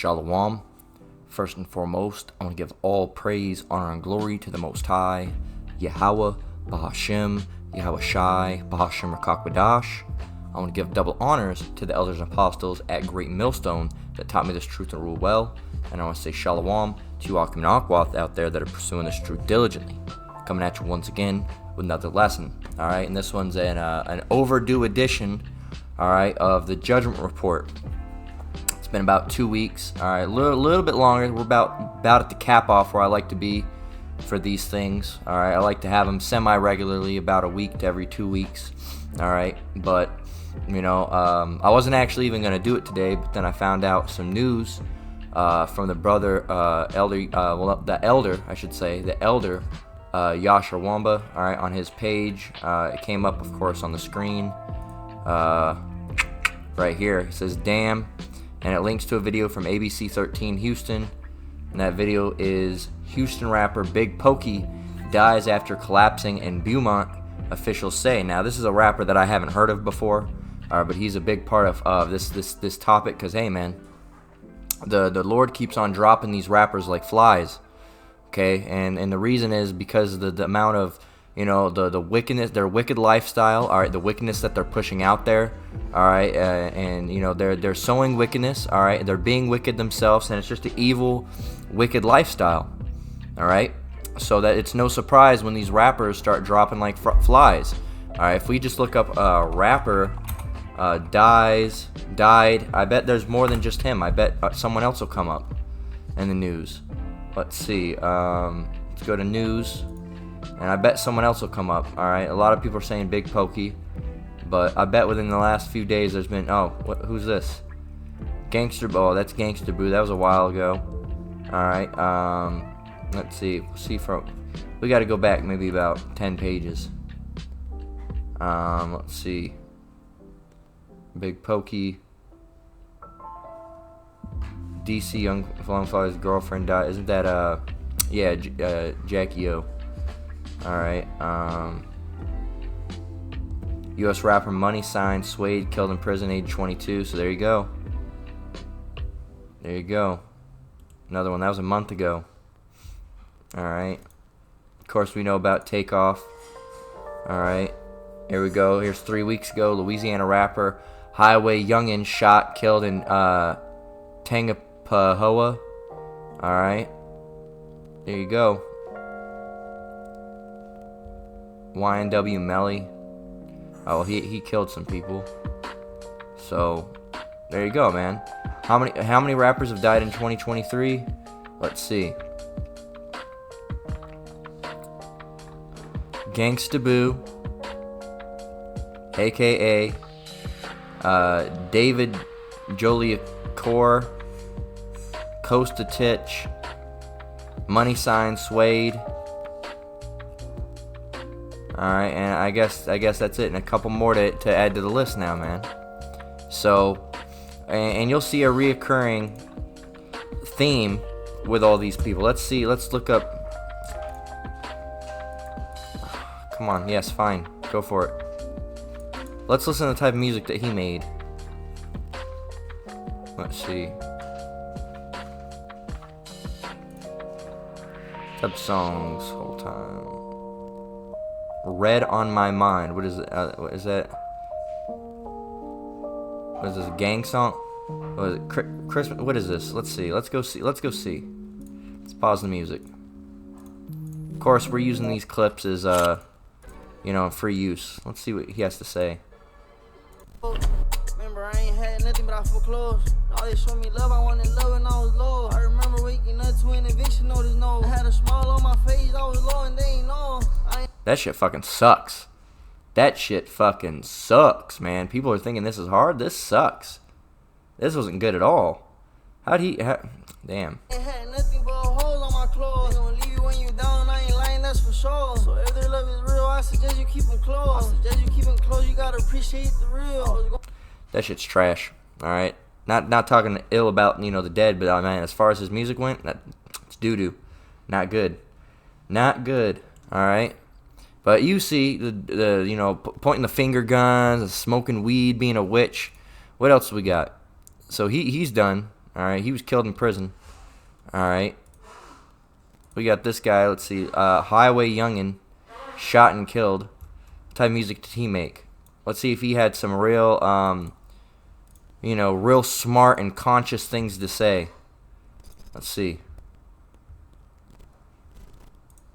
Shalom. First and foremost, I want to give all praise, honor, and glory to the Most High, Yahweh, Bahashem, Yahweh Shai, Bahashem Rakakwadash. I want to give double honors to the elders and apostles at Great Millstone that taught me this truth and rule well. And I want to say Shalom to you Akim and Akwath out there that are pursuing this truth diligently. Coming at you once again with another lesson. Alright, and this one's an overdue edition, alright, of the Judgement Report. It's been about 2 weeks, alright, a little bit longer. We're about at the cap off where I like to be for these things. Alright, I like to have them semi-regularly, about a week to every 2 weeks. Alright, but you know, I wasn't actually even going to do it today, but then I found out some news from the brother, the elder Yasher Wamba, alright, on his page. It came up, of course, on the screen right here. It says, damn, and it links to a video from ABC 13 Houston, and that video is Houston rapper Big Pokey dies after collapsing in Beaumont, officials say. Now, this is a rapper that I haven't heard of before, but he's a big part of this topic, because, hey, man, the Lord keeps on dropping these rappers like flies. Okay, and the reason is because the amount of, you know, the wickedness, their wicked lifestyle, all right, the wickedness that they're pushing out there, all right, and you know, they're sowing wickedness, all right, they're being wicked themselves, and it's just an evil, wicked lifestyle, all right. So that it's no surprise when these rappers start dropping like flies. All right, if we just look up rapper died, I bet there's more than just him. I bet someone else will come up in the news. Let's see. Let's go to news, and I bet someone else will come up. All right. A lot of people are saying Big Pokey, but I bet within the last few days there's been. Oh, who's this? Gangster. Oh, that's Gangster Boo. That was a while ago. All right. Let's see. We got to go back maybe about 10 pages. Let's see. Big Pokey. DC Young Fly's girlfriend died. Isn't that yeah, Jackie O. Alright. US rapper Money Sign Suede killed in prison, age 22. So there you go. There you go. Another one. That was a month ago. Alright. Of course we know about Takeoff. Alright. Here we go. Here's 3 weeks ago. Louisiana rapper Highway Youngin shot, killed in Tangipahoa. Alright. There you go. YNW Melly. Oh, he killed some people. So there you go, man. How many rappers have died in 2023? Let's see. Gangsta Boo, aka David Jolicoeur, Costa Titch, Money Sign Suede. Alright, and I guess that's it, and a couple more to add to the list now, man. So, and you'll see a reoccurring theme with all these people. Let's look up. Come on, yes, fine, go for it. Let's listen to the type of music that he made. Let's see. Type of songs, whole time. Red on My Mind. What is it? What is that? What is this? A gang song? What is it? Christmas? What is this? Let's see. Let's go see. Let's pause the music. Of course, we're using these clips as you know, free use. Let's see what he has to say. Remember, I ain't had nothing but I feel close. All they show me love, I wanted love when I was low. I remember waking up to an eviction notice, no. I had a smile on my face, I was low and they ain't know. That shit fucking sucks. That shit fucking sucks, man. People are thinking this is hard. This sucks. This wasn't good at all. Damn. I ain't had nothing but holes on my clothes. They gonna leave you when you down, I ain't lying, that's for sure. So if their love is real, I suggest you keep them close. You gotta appreciate the real. That shit's trash. Alright? Not talking ill about, you know, the dead, but man, as far as his music went, it's doo-doo. Not good. Not good. Alright? But you see the you know, pointing the finger guns, smoking weed, being a witch. What else we got? So he's done. Alright, he was killed in prison. Alright. We got this guy, let's see, Highway Youngin, shot and killed. What type of music did he make? Let's see if he had some real, you know, real smart and conscious things to say. Let's see.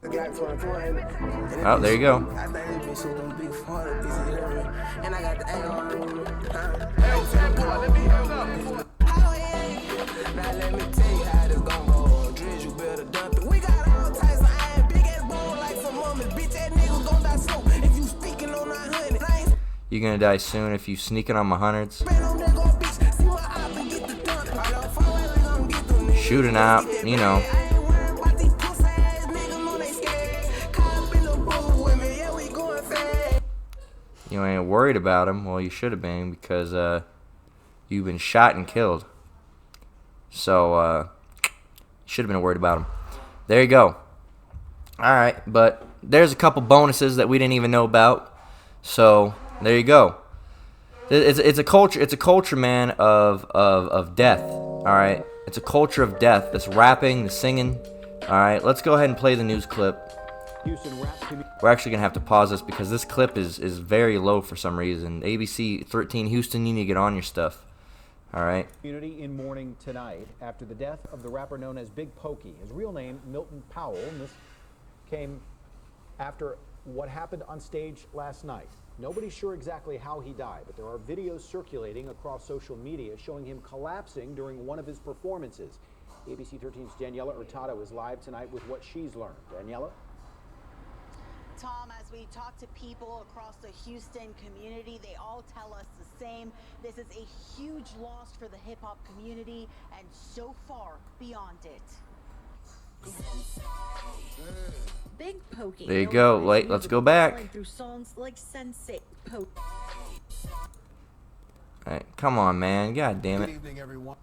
Oh, there you go. You're gonna die soon if you sneaking on my hundreds. Shooting out, you know. You ain't worried about him. Well, you should have been, because you've been shot and killed. So you should have been worried about him. There you go. Alright, but there's a couple bonuses that we didn't even know about. So there you go. It's a culture, man, of death. Alright. It's a culture of death. This rapping, the singing. Alright, let's go ahead and play the news clip. We're actually going to have to pause this because this clip is very low for some reason. ABC 13 Houston, you need to get on your stuff. Alright. Community in mourning tonight after the death of the rapper known as Big Pokey. His real name, Milton Powell. And this came after what happened on stage last night. Nobody's sure exactly how he died, but there are videos circulating across social media showing him collapsing during one of his performances. ABC 13's Daniela Hurtado is live tonight with what she's learned. Daniela? Tom, as we talk to people across the Houston community, they all tell us the same. This is a huge loss for the hip-hop community and so far beyond it. Big Pokey. There you go. Wait, let's go back. Through songs like Sensei Alright, come on, man. God damn it. Good evening, everyone.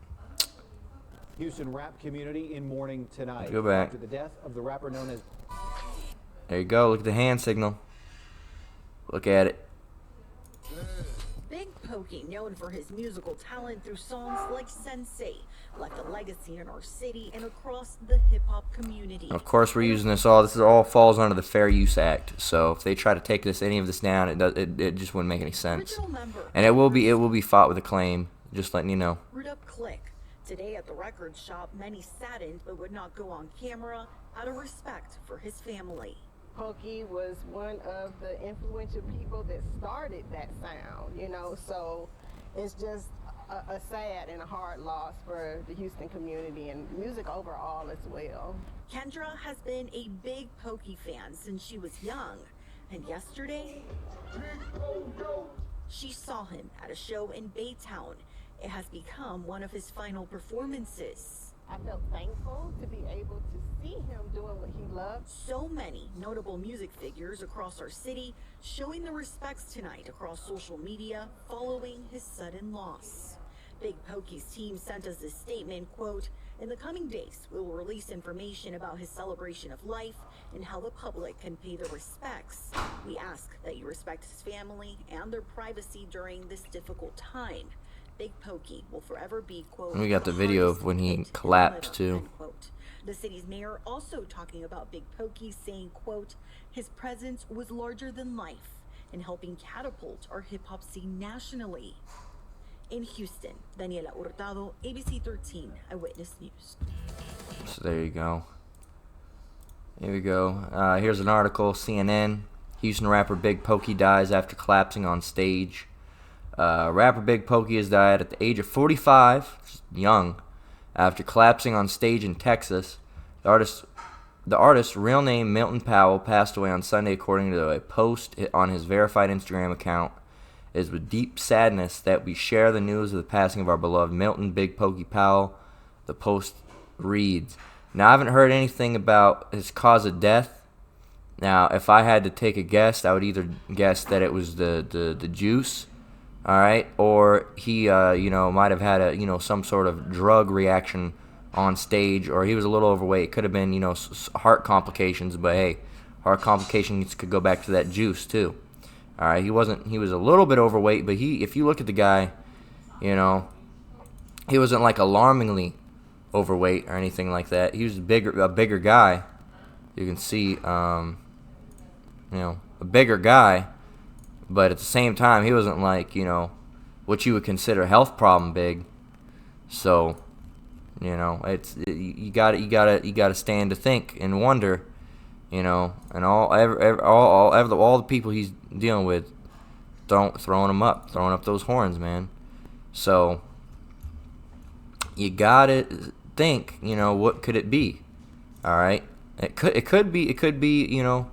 Houston rap community in mourning tonight. Go back. After the death of the rapper known as... There you go. Look at the hand signal. Look at it. Big Pokey, known for his musical talent through songs like Sensei, left a legacy in our city and across the hip-hop community. Of course, we're using this all. This all falls under the Fair Use Act. So if they try to take any of this down, it just wouldn't make any sense. And it will be fought with a claim. Just letting you know. Root Up Click. Today at the record shop, many saddened but would not go on camera out of respect for his family. Pokey was one of the influential people that started that sound, you know, so it's just a sad and a hard loss for the Houston community and music overall as well. Kendra has been a big Pokey fan since she was young, and yesterday, she saw him at a show in Baytown. It has become one of his final performances. I felt thankful to be able to see him doing what he loved. So many notable music figures across our city showing their respects tonight across social media following his sudden loss. Big Pokey's team sent us this statement, quote, "In the coming days, we will release information about his celebration of life and how the public can pay their respects. We ask that you respect his family and their privacy during this difficult time. Big Pokey will forever be, quote, And we got the video of when he collapsed too. Unquote. The city's mayor also talking about Big Pokey, saying, quote, his presence was larger than life and helping catapult our hip-hop scene nationally. In Houston, Daniela Hurtado, ABC 13 Eyewitness News. So there you go. Here we go. Here's an article, CNN. Houston rapper Big Pokey dies after collapsing on stage. Rapper Big Pokey has died at the age of 45, young, after collapsing on stage in Texas. The artist's real name, Milton Powell, passed away on Sunday according to a post on his verified Instagram account. It is with deep sadness that we share the news of the passing of our beloved Milton Big Pokey Powell. The post reads, now I haven't heard anything about his cause of death. Now, if I had to take a guess, I would either guess that it was the juice, all right, or he, might have had some sort of drug reaction on stage, or he was a little overweight. It could have been, heart complications, but hey, heart complications could go back to that juice too. All right, he was a little bit overweight, but if you look at the guy, he wasn't like alarmingly overweight or anything like that. He was a bigger guy. You can see, you know, a bigger guy, but at the same time, he wasn't like, you know, what you would consider health problem big. So, you know, you gotta stand to think and wonder, you know, and all the people he's dealing with, throwing up those horns, man. So you gotta think, you know, what could it be? All right, it could be, you know,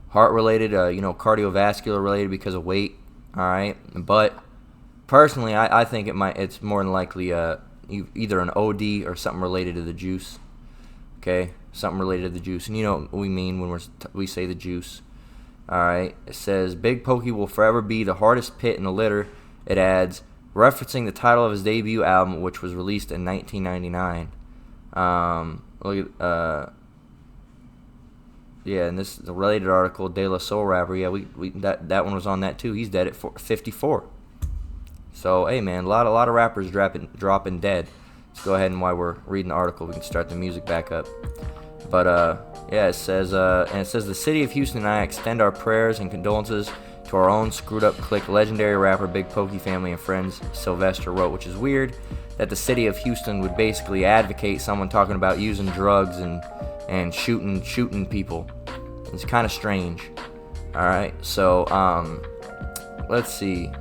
heart related, you know, cardiovascular related because of weight. All right, but personally, I think it's more than likely either an OD or something related to the juice. Okay, something related to the juice, and you know what we mean when we say the juice. All right, it says Big Pokey will forever be the hardest pit in the litter. It adds, referencing the title of his debut album, which was released in 1999. Look at yeah, and this is a related article, De La Soul Rapper. Yeah, that one was on that too. He's dead at 54. So hey man, a lot of rappers dropping dead. Let's go ahead, and while we're reading the article, we can start the music back up. But yeah, it says the city of Houston and I extend our prayers and condolences to our own screwed up clique, legendary rapper Big Pokey family and friends, Sylvester wrote, which is weird that the city of Houston would basically advocate someone talking about using drugs and shooting people. It's kind of strange. All right, so let's see.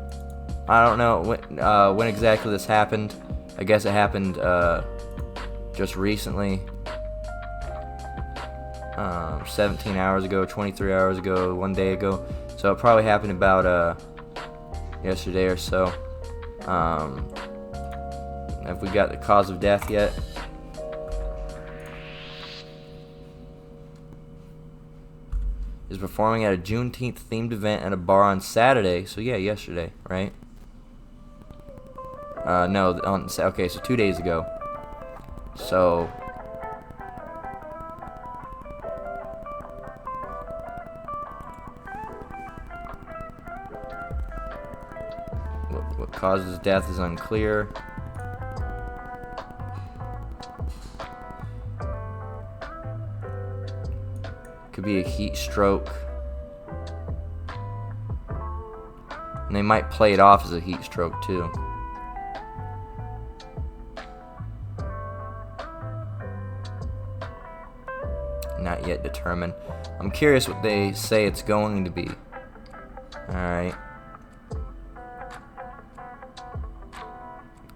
I don't know when exactly this happened. I guess it happened just recently. 17 hours ago, 23 hours ago, 1 day ago. So it probably happened about yesterday or so. Have we got the cause of death yet? Is performing at a Juneteenth themed event at a bar on Saturday. So yeah, yesterday, right? No, okay, so 2 days ago. So what causes his death is unclear. Could be a heat stroke. And they might play it off as a heat stroke too. Not yet determined. I'm curious what they say it's going to be. Alright.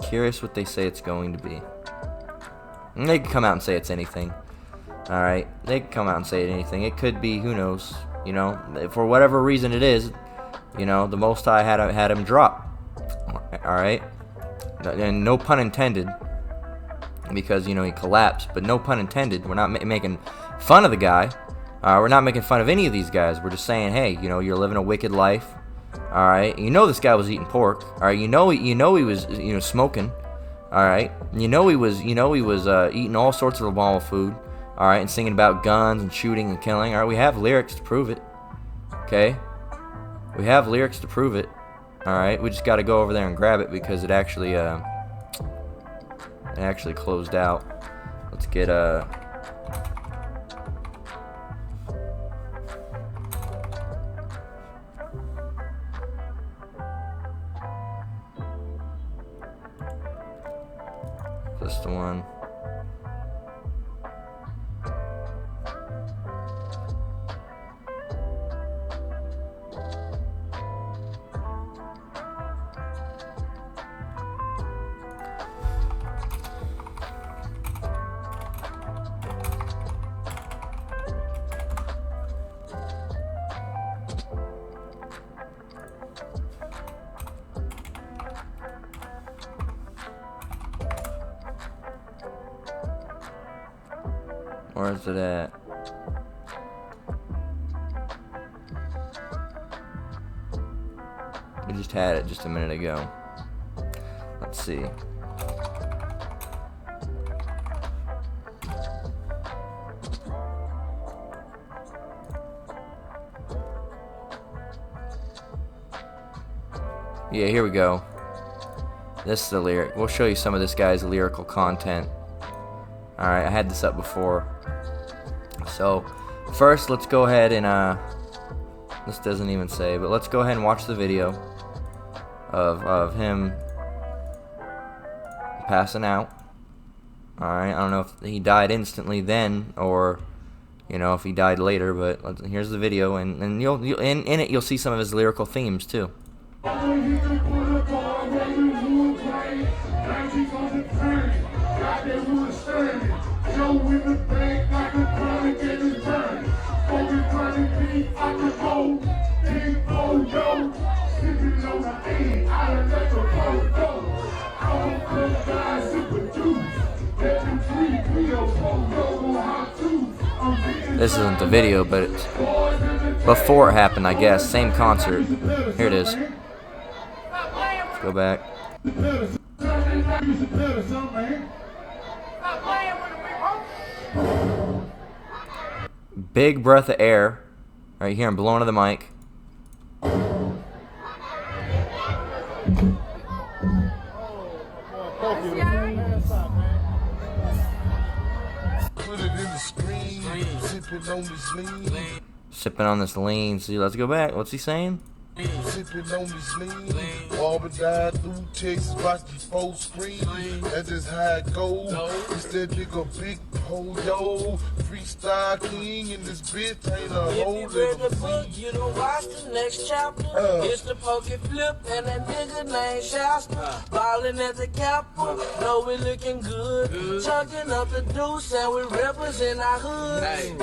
Curious what they say it's going to be. And they can come out and say it's anything. Alright. They can come out and say anything. It could be, who knows. You know, for whatever reason it is, you know, the Most High had him drop. Alright. And no pun intended. Because, you know, he collapsed. But no pun intended. We're not making fun of the guy. We're not making fun of any of these guys. We're just saying, hey, you know, you're living a wicked life. All right, you know this guy was eating pork. All right, you know he was, you know, smoking. All right, you know he was eating all sorts of abominable food. All right, and singing about guns and shooting and killing. All right, we have lyrics to prove it. Okay, we have lyrics to prove it. All right, we just got to go over there and grab it because it actually closed out. Let's get That's the one. Where's it at? We just had it just a minute ago. Let's see. Yeah, here we go. This is the lyric. We'll show you some of this guy's lyrical content. Alright, I had this up before. So, first, let's go ahead and, this doesn't even say, but let's go ahead and watch the video of him passing out. Alright, I don't know if he died instantly then, or, you know, if he died later, but here's the video, and in it, you'll see some of his lyrical themes, too. This isn't the video, but it's before it happened, I guess. Same concert. Here it is. Let's go back. Big breath of air. Right here, I'm blowing to the mic. Sipping on this lean. See, let's go back. What's he saying? Sipping on this lean, Auburn died through Texas, watch the full screen. That's just how it goes. It's that nigga Big Pollo, freestyle king in this bitch, ain't a whole If you read the book, you don't watch the next chapter. It's the poker flip and that nigga named Shasta. Ballin' at the Capitol, know we looking good. Chugging up the deuce and we represent our hood. Hey,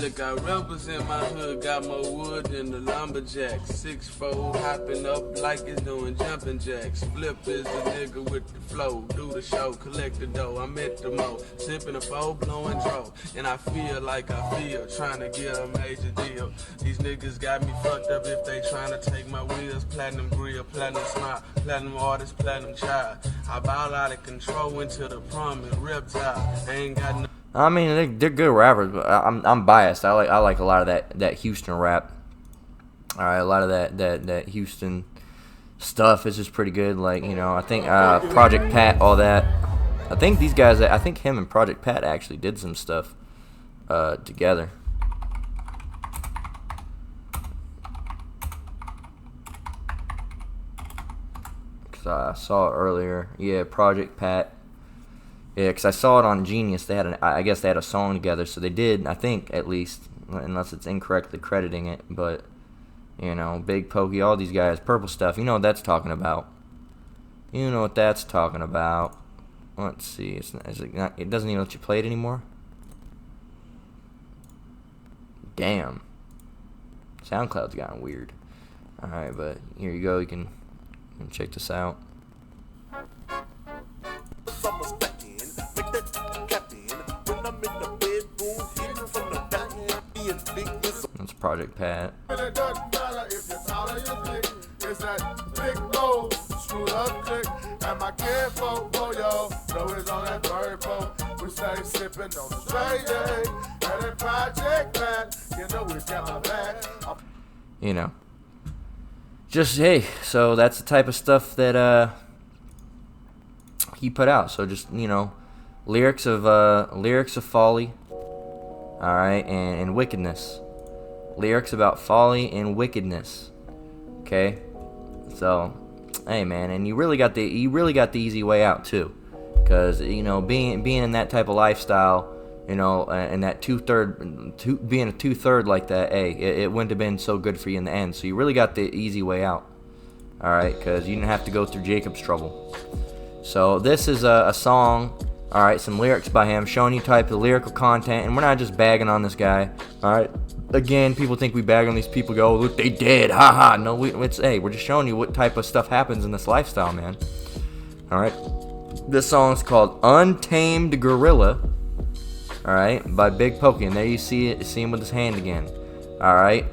look, I represent my hood, got more wood than the lumberjack. 6'4", hopping up like it's doing jumping jacks. Flip is the nigga with the flow, do the show, collect the dough. I'm at the mo, sipping a foe, blowing dro, and I feel like I feel, trying to get a major deal. These niggas got me fucked up if they trying to take my wheels. Platinum grill, platinum smile, platinum artist, platinum child. I ball out of control into the prominent reptile. I ain't got no. I mean, they're good rappers, but I'm biased. I like a lot of that Houston rap. All right, a lot of that Houston stuff is just pretty good. Like, you know, I think Project Pat, all that. I think these guys, I think him and Project Pat actually did some stuff together. Cause I saw it earlier. Yeah, Project Pat. Yeah, because I saw it on Genius. They had I guess they had a song together, so they did. I think, at least, unless it's incorrectly crediting it, but. You know, Big Pokey, all these guys, Purple Stuff, you know what that's talking about. You know what that's talking about. Let's see, it doesn't even let you play it anymore? Damn. SoundCloud's gotten weird. Alright, but here you go, you can check this out. That's Project Pat. You know, just hey, so that's the type of stuff that he put out. So just, you know, lyrics of folly, all right, and wickedness. Lyrics about folly and wickedness. Okay, so hey man, and you really got the easy way out too, because you know being in that type of lifestyle, you know, and that being a two-third like that, hey, it wouldn't have been so good for you in the end. So you really got the easy way out, all right, because you didn't have to go through Jacob's trouble. So this is a song, all right, some lyrics by him, showing you type of lyrical content, and we're not just bagging on this guy, all right. Again, people think we bag on these people. Go, look, they dead, haha. No, we're just showing you what type of stuff happens in this lifestyle, man. All right, this song's called "Untamed Gorilla." All right, by Big Pokey, and there you see him with his hand again. All right,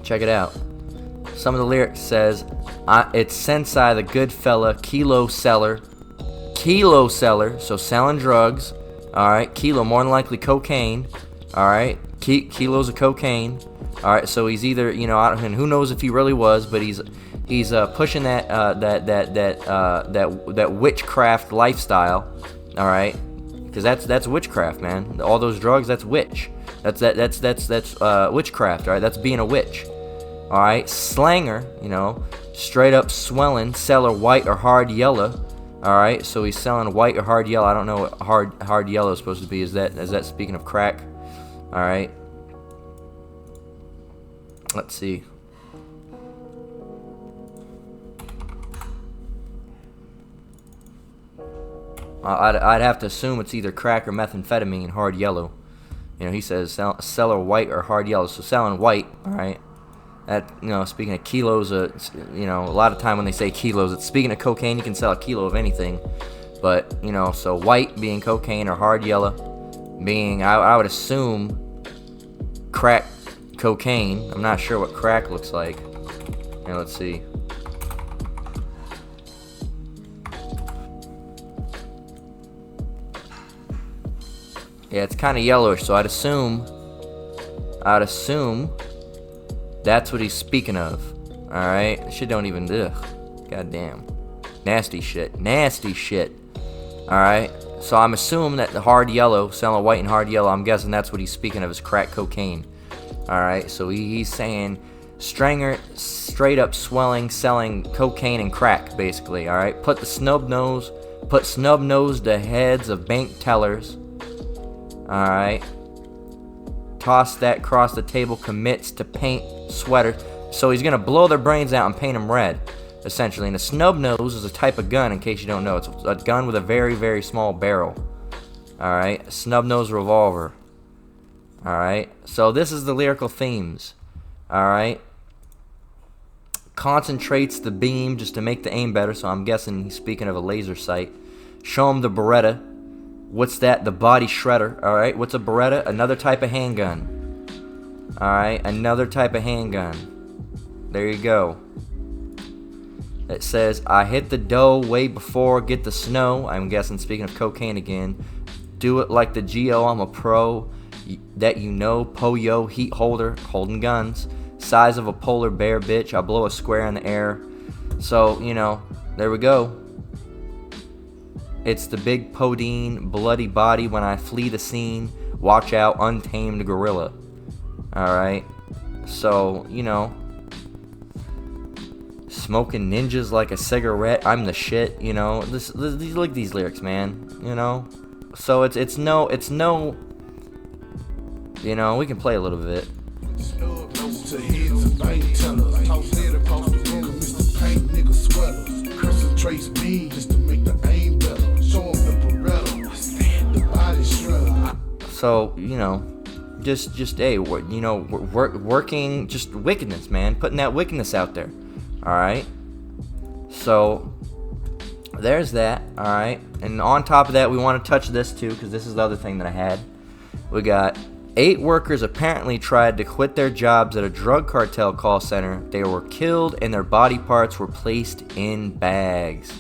check it out. Some of the lyrics says, "It's Sensei, the good fella, kilo seller, so selling drugs. All right, kilo, more than likely cocaine. All right." Kilos of cocaine. All right, so he's either, you know, and who knows if he really was, but he's he's pushing that witchcraft lifestyle. All right, because that's witchcraft, man. All those drugs, that's witch. That's witchcraft. All right, that's being a witch. All right, slanger, straight up swelling, seller white or hard yellow. All right, so he's selling white or hard yellow. I don't know what hard yellow is supposed to be. Is that speaking of crack? All right. Let's see. I'd have to assume it's either crack or methamphetamine, hard yellow. He says seller white or hard yellow. So selling white, all right. That, speaking of kilos, a lot of time when they say kilos, it's speaking of cocaine. You can sell a kilo of anything, but so white being cocaine or hard yellow being, I would assume, crack cocaine. I'm not sure what crack looks like. Here, let's see. Yeah, it's kind of yellowish, so I'd assume that's what he's speaking of. Alright? Shit don't even, goddamn. Nasty shit. Alright? So I'm assuming that the hard yellow, selling white and hard yellow, I'm guessing that's what he's speaking of as crack cocaine. Alright? So he's saying stranger, straight up swelling, selling cocaine and crack, basically. Alright? Put snub nose to heads of bank tellers. Alright. Toss that across the table, commits to paint sweater. So he's going to blow their brains out and paint them red, essentially. And a snub nose is a type of gun, in case you don't know. It's a gun with a very, very small barrel. Alright. Snub nose revolver. Alright. So this is the lyrical themes. Alright. Concentrates the beam just to make the aim better. So I'm guessing he's speaking of a laser sight. Show him the Beretta. What's that? The body shredder. Alright, what's a Beretta? Another type of handgun. Alright, another type of handgun. There you go. It says, I hit the dough way before get the snow. I'm guessing, speaking of cocaine again. Do it like the G.O. I'm a pro. That Poyo, heat holder, holding guns. Size of a polar bear, bitch. I blow a square in the air. So, there we go. It's the big Podine, bloody body when I flee the scene. Watch out, untamed gorilla. Alright. So, smoking ninjas like a cigarette. I'm the shit, look at these lyrics, man. So it's no, we can play a little bit. Trace me just to make the aim better. Show them the Beretta, the body shredder. So, just hey, working, just wickedness, man. Putting that wickedness out there. Alright? So, there's that. Alright? And on top of that, we want to touch this too, because this is the other thing that I had. We got 8 workers apparently tried to quit their jobs at a drug cartel call center. They were killed and their body parts were placed in bags.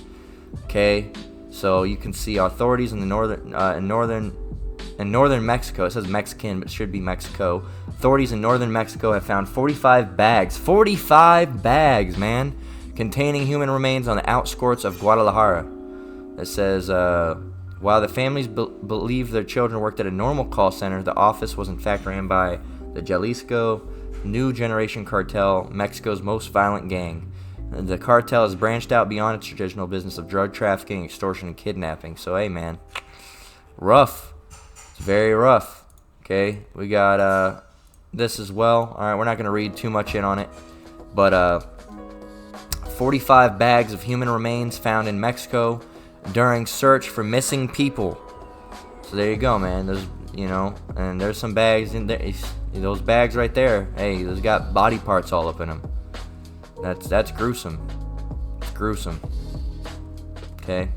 Okay, so you can see authorities in the northern Mexico. It says Mexican, but it should be Mexico. Authorities in northern Mexico have found 45 bags, man, containing human remains on the outskirts of Guadalajara. It says, while the families believe their children worked at a normal call center, the office was in fact ran by the Jalisco New Generation Cartel, Mexico's most violent gang. The cartel has branched out beyond its traditional business of drug trafficking, extortion, and kidnapping. So, hey, man, rough. It's very rough. Okay, we got this as well. All right, we're not going to read too much in on it, but 45 bags of human remains found in Mexico during search for missing people. So there you go, man. There's, and there's some bags in there. Those bags right there, hey, those got body parts all up in them. That's gruesome. It's gruesome. Okay.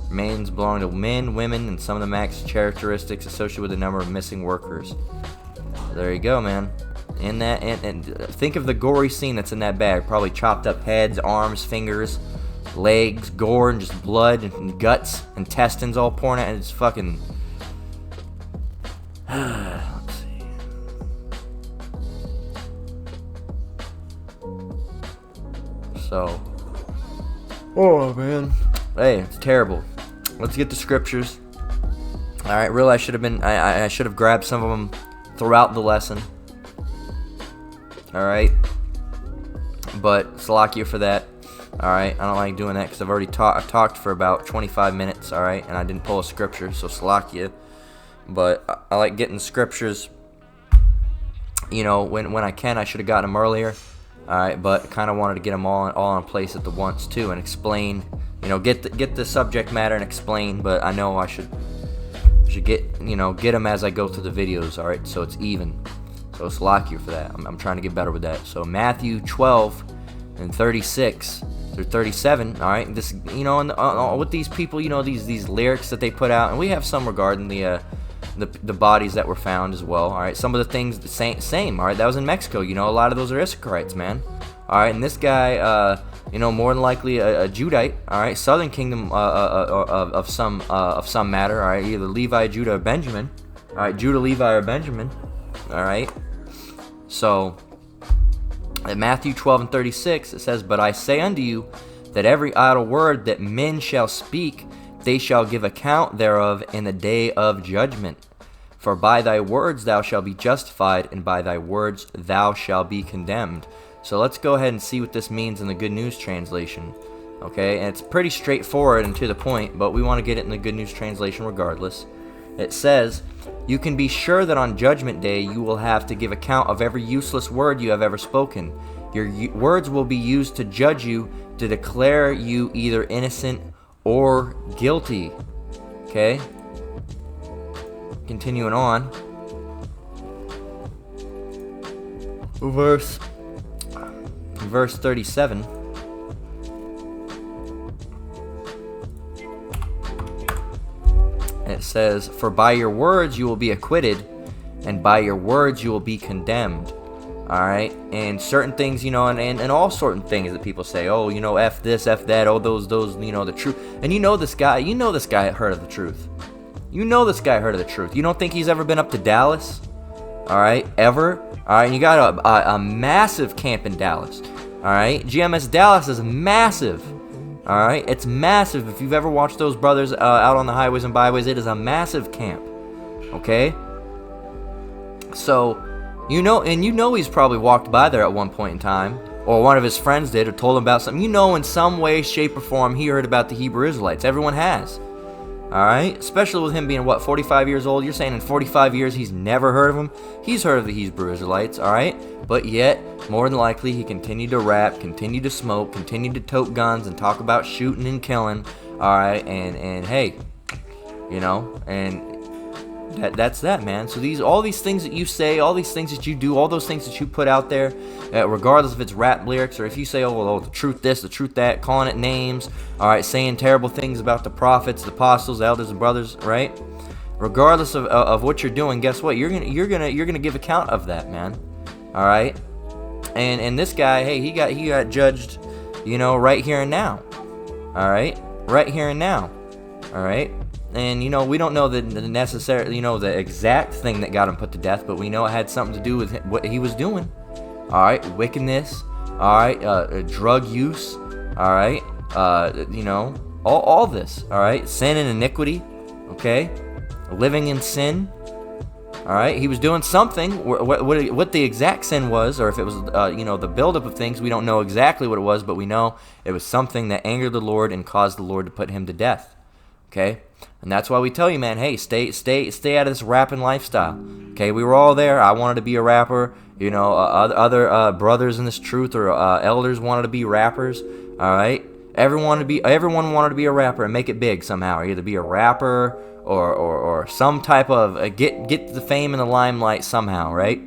Remains belong to men, women, and some of the max characteristics associated with the number of missing workers. So there you go, man. In that, and think of the gory scene that's in that bag. Probably chopped up heads, arms, fingers, legs, gore, and just blood and guts, intestines all pouring out, and it's fucking. Let's see. So, oh man, hey, it's terrible. Let's get the scriptures. All right, really, I should have grabbed some of them throughout the lesson. All right, but Salakia for that. All right, I don't like doing that because I've already talked for about 25 minutes. All right, and I didn't pull a scripture, so Salakia. But I like getting the scriptures. You know, when I can. I should have gotten them earlier. All right, but kind of wanted to get them all in place at the once too, and explain. You know, get the subject matter and explain. But I know I should get them as I go through the videos. All right, so it's even. So it's Salakia for that. I'm trying to get better with that. So Matthew 12 and 36 through 37. All right, this and with these people, these lyrics that they put out, and we have some regarding the bodies that were found as well. All right, some of the things the same. All right, that was in Mexico. A lot of those are Issacharites, man. All right, and this guy, more than likely a Judite. All right, Southern Kingdom of some matter. All right, either Levi, Judah, or Benjamin. All right, Judah, Levi, or Benjamin. All right. So, in Matthew 12 and 36, it says, "But I say unto you, that every idle word that men shall speak, they shall give account thereof in the day of judgment. For by thy words thou shalt be justified, and by thy words thou shalt be condemned." So let's go ahead and see what this means in the Good News Translation. Okay, and it's pretty straightforward and to the point, but we want to get it in the Good News Translation regardless. It says, "You can be sure that on Judgment Day you will have to give account of every useless word you have ever spoken. Your words will be used to judge you, to declare you either innocent or guilty." Okay? Continuing on. Verse 37. It says, "For by your words you will be acquitted, and by your words you will be condemned." All right, and certain things, and all certain things that people say, oh, F this, F that, oh, those, the truth. And this guy heard of the truth. This guy heard of the truth. You don't think he's ever been up to Dallas? All right, ever? All right, and you got a massive camp in Dallas. All right, GMS Dallas is massive. All right, it's massive. If you've ever watched those brothers out on the highways and byways, it is a massive camp. Okay? So, he's probably walked by there at one point in time, or one of his friends did, or told him about something. In some way, shape, or form, he heard about the Hebrew Israelites. Everyone has. All right? Especially with him being, 45 years old? You're saying in 45 years he's never heard of them? He's heard of the Hebrew Israelites, all right? But yet, more than likely, he continued to rap, continued to smoke, continued to tote guns, and talk about shooting and killing, all right? And hey, and that's that, man. So all these things that you say, all these things that you do, all those things that you put out there, regardless if it's rap lyrics or if you say, oh, the truth this, the truth that, calling it names, all right, saying terrible things about the prophets, the apostles, the elders and brothers, right? Regardless of what you're doing, guess what? You're gonna give account of that, man. All right, and this guy, hey, he got judged, right here and now. All right, right here and now. All right. And, we don't know the necessary, the exact thing that got him put to death, but we know it had something to do with what he was doing. All right, wickedness. All right, drug use. All right, all this. All right, sin and iniquity. Okay, living in sin. All right, he was doing something. What the exact sin was, or if it was, the buildup of things, we don't know exactly what it was, but we know it was something that angered the Lord and caused the Lord to put him to death. Okay, and that's why we tell you, man, hey, stay out of this rapping lifestyle. Okay, we were all there. I wanted to be a rapper. Other brothers in this truth or elders wanted to be rappers. All right, everyone wanted to be a rapper and make it big somehow. Either be a rapper or some type of get the fame and the limelight somehow, right?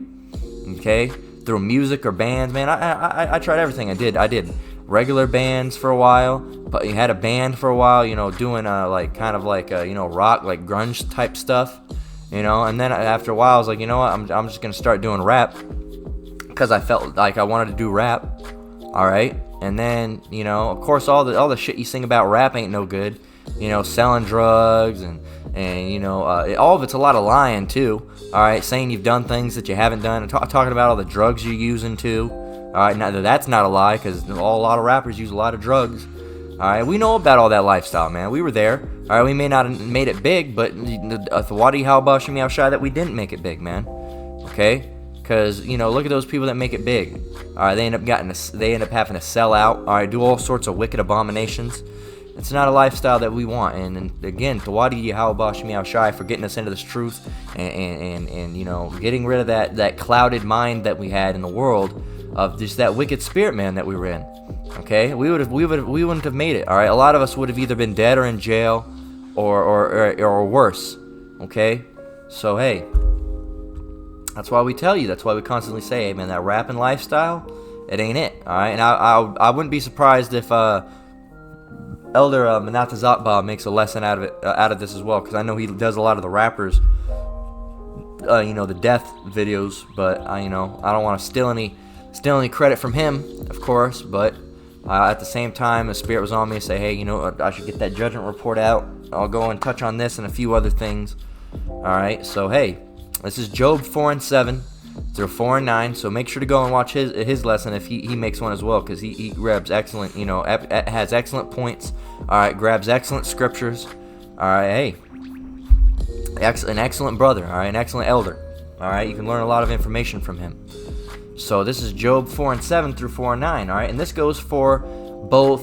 Okay, through music or bands, man. I tried everything. I did regular bands for a while, but you had a band for a while, doing rock, like grunge type stuff, and then after a while I was like, I'm just gonna start doing rap because I felt like I wanted to do rap. All right, and then of course all the shit you sing about rap ain't no good, selling drugs and all of it's a lot of lying too. All right, saying you've done things that you haven't done, and talking about all the drugs you're using too. All right, now that's not a lie, because a lot of rappers use a lot of drugs. All right, we know about all that lifestyle, man. We were there. All right, we may not have made it big, but Thawadi Halba Shimi Shy that we didn't make it big, man. Okay, because look at those people that make it big. All right, they end up having to sell out. All right, do all sorts of wicked abominations. It's not a lifestyle that we want. And again, Thawadi Halba Shimi Shy for getting us into this truth and getting rid of that clouded mind that we had in the world of just that wicked spirit, man, that we were in. Okay, we wouldn't have made it. All right, a lot of us would have either been dead or in jail, or worse. Okay, so hey, that's why we tell you. That's why we constantly say, hey, man, that rapping lifestyle, it ain't it. All right, and I wouldn't be surprised if Elder Manata Zakba makes a lesson out of this as well, because I know he does a lot of the rappers, the death videos. But I don't want to steal any credit from him, of course, but at the same time, the spirit was on me to say, hey, I should get that Judgement Report out. I'll go and touch on this and a few other things. All right, so hey, this is Job 4:7 through 4:9. So make sure to go and watch his lesson if he makes one as well, because he grabs excellent, has excellent points. All right, grabs excellent scriptures. All right, hey, an excellent brother. All right, an excellent elder. All right, you can learn a lot of information from him. So this is Job 4:7 through 4:9. All right, and this goes for both.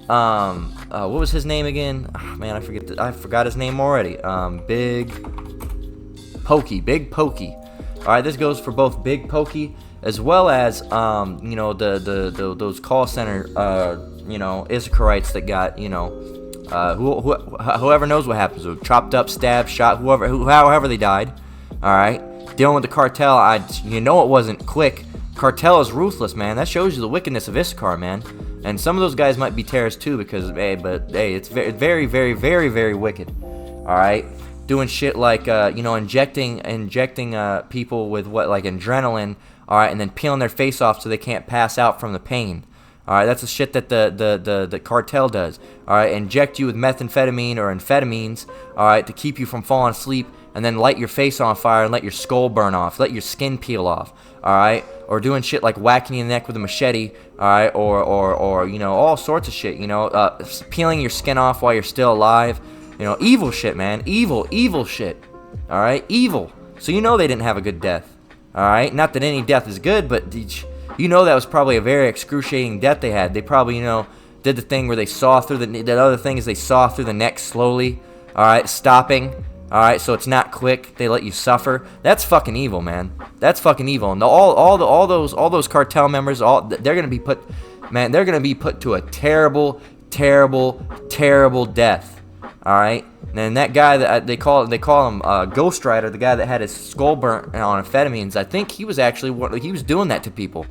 What was his name again? Oh, man, I forgot his name already. Big Pokey. All right, this goes for both Big Pokey as well as those call center Issacharites that got whoever knows what happens to them, chopped up, stabbed, shot, however they died. All right, dealing with the cartel, it wasn't quick. Cartel is ruthless, man. That shows you the wickedness of Issachar, man. And some of those guys might be terrorists too, because it's very, very, very, very, very wicked. All right, doing shit like injecting people with adrenaline. All right, and then peeling their face off so they can't pass out from the pain. All right, that's the shit that the cartel does. All right, inject you with methamphetamine or amphetamines. All right, to keep you from falling asleep, and then light your face on fire and let your skull burn off, let your skin peel off. All right, or doing shit like whacking you in the neck with a machete. All right, or all sorts of shit. Peeling your skin off while you're still alive. Evil shit, man. Evil shit. All right, evil. So they didn't have a good death. All right, not that any death is good, but that was probably a very excruciating death they had. They probably did the thing where they saw through the other thing is they saw through the neck slowly. All right, stopping. All right, so it's not quick. They let you suffer. That's fucking evil, man. That's fucking evil. And all those cartel members, they're gonna be put to a terrible, terrible, terrible death. All right, and that guy that they call him Ghost Rider, the guy that had his skull burnt on amphetamines. I think he was doing that to people.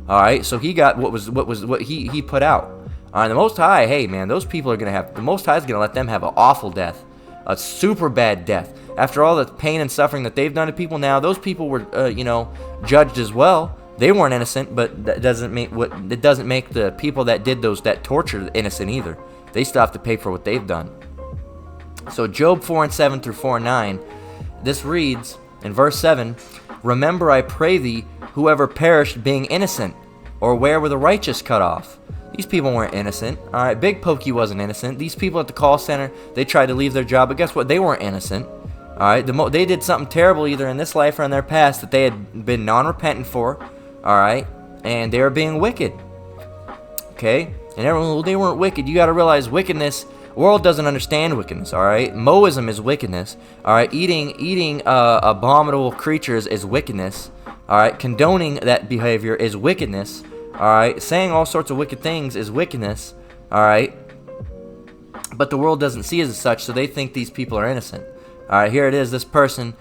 All right, so he got what he put out. All right, the Most High, hey man, those people the Most High is gonna let them have an awful death. A super bad death. After all the pain and suffering that they've done to people, now those people were, judged as well. They weren't innocent, but that doesn't make the people that did that torture innocent either. They still have to pay for what they've done. So Job 4:7 through 4:9, this reads in verse 7: Remember, I pray thee, whoever perished being innocent, or where were the righteous cut off? These people weren't innocent. All right, Big Pokey wasn't innocent. These people at the call center, they tried to leave their job, but guess what? They weren't innocent. All right, they did something terrible either in this life or in their past that they had been non-repentant for. All right, and they were being wicked. Okay, and they weren't wicked. You got to realize wickedness. The world doesn't understand wickedness. All right, Moism is wickedness. All right, eating abominable creatures is wickedness. All right, condoning that behavior is wickedness. All right, saying all sorts of wicked things is wickedness. All right, but the world doesn't see it as such, so they think these people are innocent. All right, here it is. This person,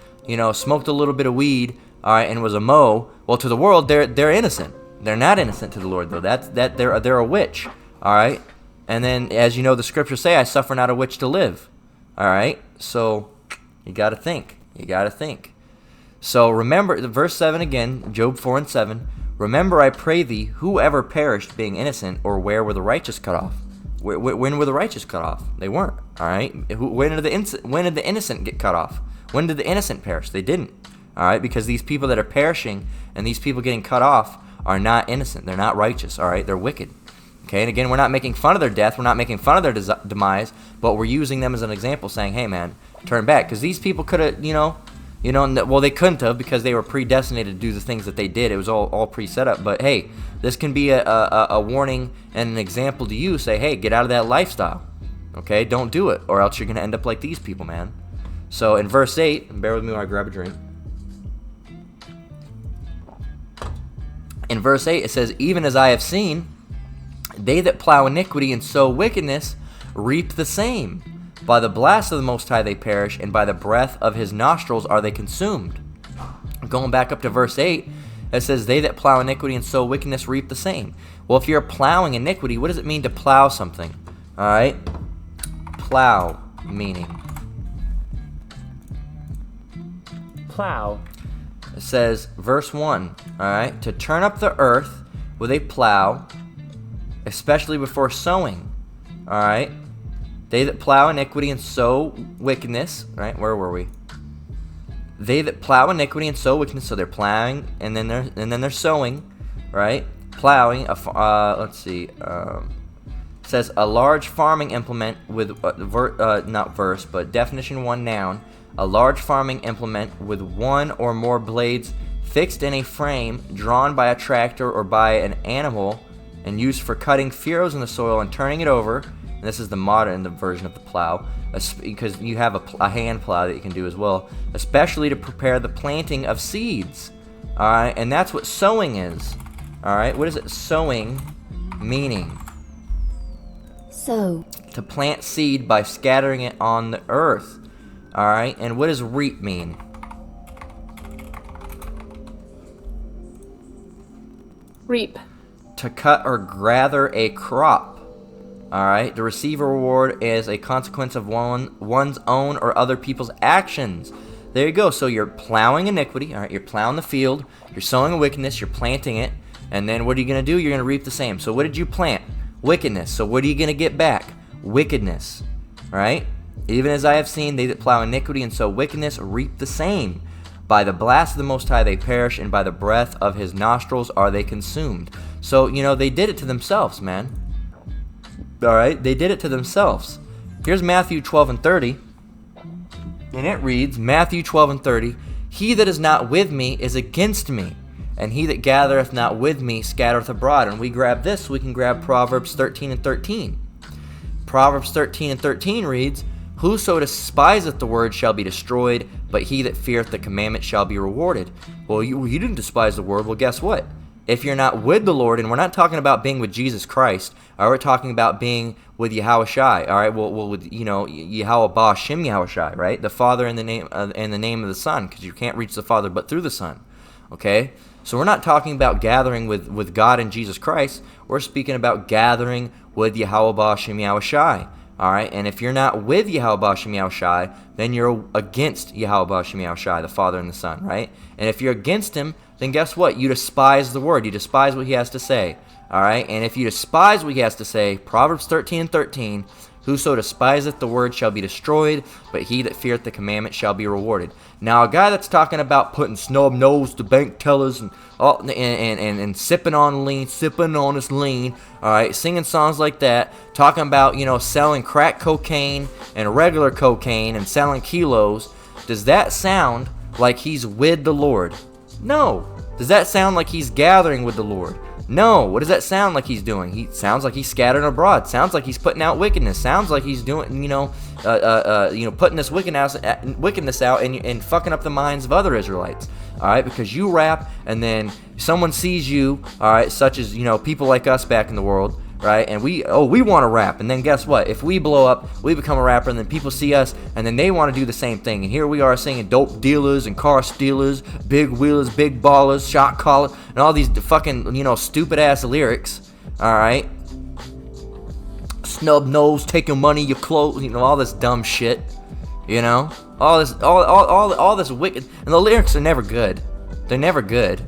smoked a little bit of weed, all right, and was a mo. Well, to the world, they're innocent. They're not innocent to the Lord, though. They're a witch. All right, and then as the scriptures say, I suffer not a witch to live. All right, so you got to think. So remember, verse 7 again, Job 4:7. Remember, I pray thee, whoever perished being innocent, or where were the righteous cut off? When were the righteous cut off? They weren't. All right. When did the innocent get cut off? When did the innocent perish? They didn't. All right, because these people that are perishing and these people getting cut off are not innocent. They're not righteous, all right? They're wicked. Okay, and again, we're not making fun of their death. We're not making fun of their demise, but we're using them as an example, saying, hey, man, turn back. Because these people could have, well, they couldn't have because they were predestinated to do the things that they did. It was all pre-set up. But, hey, this can be a warning and an example to you. Say, hey, get out of that lifestyle. Okay, don't do it, or else you're going to end up like these people, man. So in verse 8, and bear with me while I grab a drink. In verse 8, it says, even as I have seen, they that plow iniquity and sow wickedness reap the same. By the blast of the Most High they perish, and by the breath of his nostrils are they consumed. Going back up to verse 8, it says, they that plow iniquity and sow wickedness reap the same. Well, if you're plowing iniquity, what does it mean to plow something? All right? Plow, meaning. Plow. It says, verse 1, all right? To turn up the earth with a plow, especially before sowing, all right? They that plow iniquity and sow wickedness, right? Where were we? They that plow iniquity and sow wickedness, so they're plowing and then they're sowing, right? Plowing. Let's see. It says a large farming implement with not verse, but definition 1 noun. A large farming implement with one or more blades fixed in a frame, drawn by a tractor or by an animal, and used for cutting furrows in the soil and turning it over. And this is the modern version of the plow, because you have a hand plow that you can do as well, especially to prepare the planting of seeds. All right, and that's what sowing is. All right, what is it sowing meaning? Sow. To plant seed by scattering it on the earth. All right, and what does reap mean? Reap. To cut or gather a crop. All right, to receive a reward is a consequence of one's own or other people's actions. There you go. So you're plowing iniquity. All right, you're plowing the field. You're sowing a wickedness. You're planting it. And then what are you going to do? You're going to reap the same. So what did you plant? Wickedness. So what are you going to get back? Wickedness. All right? Even as I have seen, they that plow iniquity and sow wickedness reap the same. By the blast of the Most High they perish, and by the breath of his nostrils are they consumed. So, they did it to themselves, man. All right? They did it to themselves. Here's Matthew 12 and 30. And it reads, Matthew 12 and 30, he that is not with me is against me, and he that gathereth not with me scattereth abroad. And we grab this, we can grab Proverbs 13 and 13. Proverbs 13 and 13 reads, whoso despiseth the word shall be destroyed, but he that feareth the commandment shall be rewarded. Well, you didn't despise the word. Well, guess what? If you're not with the Lord, and we're not talking about being with Jesus Christ, we're talking about being with Yahushai, all right? Well, with Yahweh Ba Shem Yahushai, right? The Father in the name of the Son, because you can't reach the Father but through the Son, okay? So we're not talking about gathering with God and Jesus Christ. We're speaking about gathering with Yahweh Ba Shem Yahushai, all right? And if you're not with Yahweh Ba Shem Yahushai, then you're against Yahweh Ba Shem Yahushai, the Father and the Son, right? And if you're against him, then guess what? You despise the word. You despise what he has to say. All right? And if you despise what he has to say, Proverbs 13 and 13, whoso despiseth the word shall be destroyed, but he that feareth the commandment shall be rewarded. Now, a guy that's talking about putting snub nose to bank tellers and sipping on lean, sipping on his lean, all right, singing songs like that, talking about, selling crack cocaine and regular cocaine and selling kilos, does that sound like he's with the Lord? No. Does that sound like he's gathering with the Lord? No. What does that sound like he's doing? He sounds like he's scattering abroad. Sounds like he's putting out wickedness. Sounds like he's doing, putting this wickedness out and fucking up the minds of other Israelites. All right, because you rap and then someone sees you, all right, such as people like us back in the world, right? And we want to rap, and then guess what? If we blow up, we become a rapper, and then people see us, and then they want to do the same thing. And here we are singing dope dealers and car stealers, big wheelers, big ballers, shot caller, and all these fucking stupid ass lyrics. All right, snub nose, taking money, your clothes, all this dumb shit. All this wicked, and the lyrics are never good. They're never good.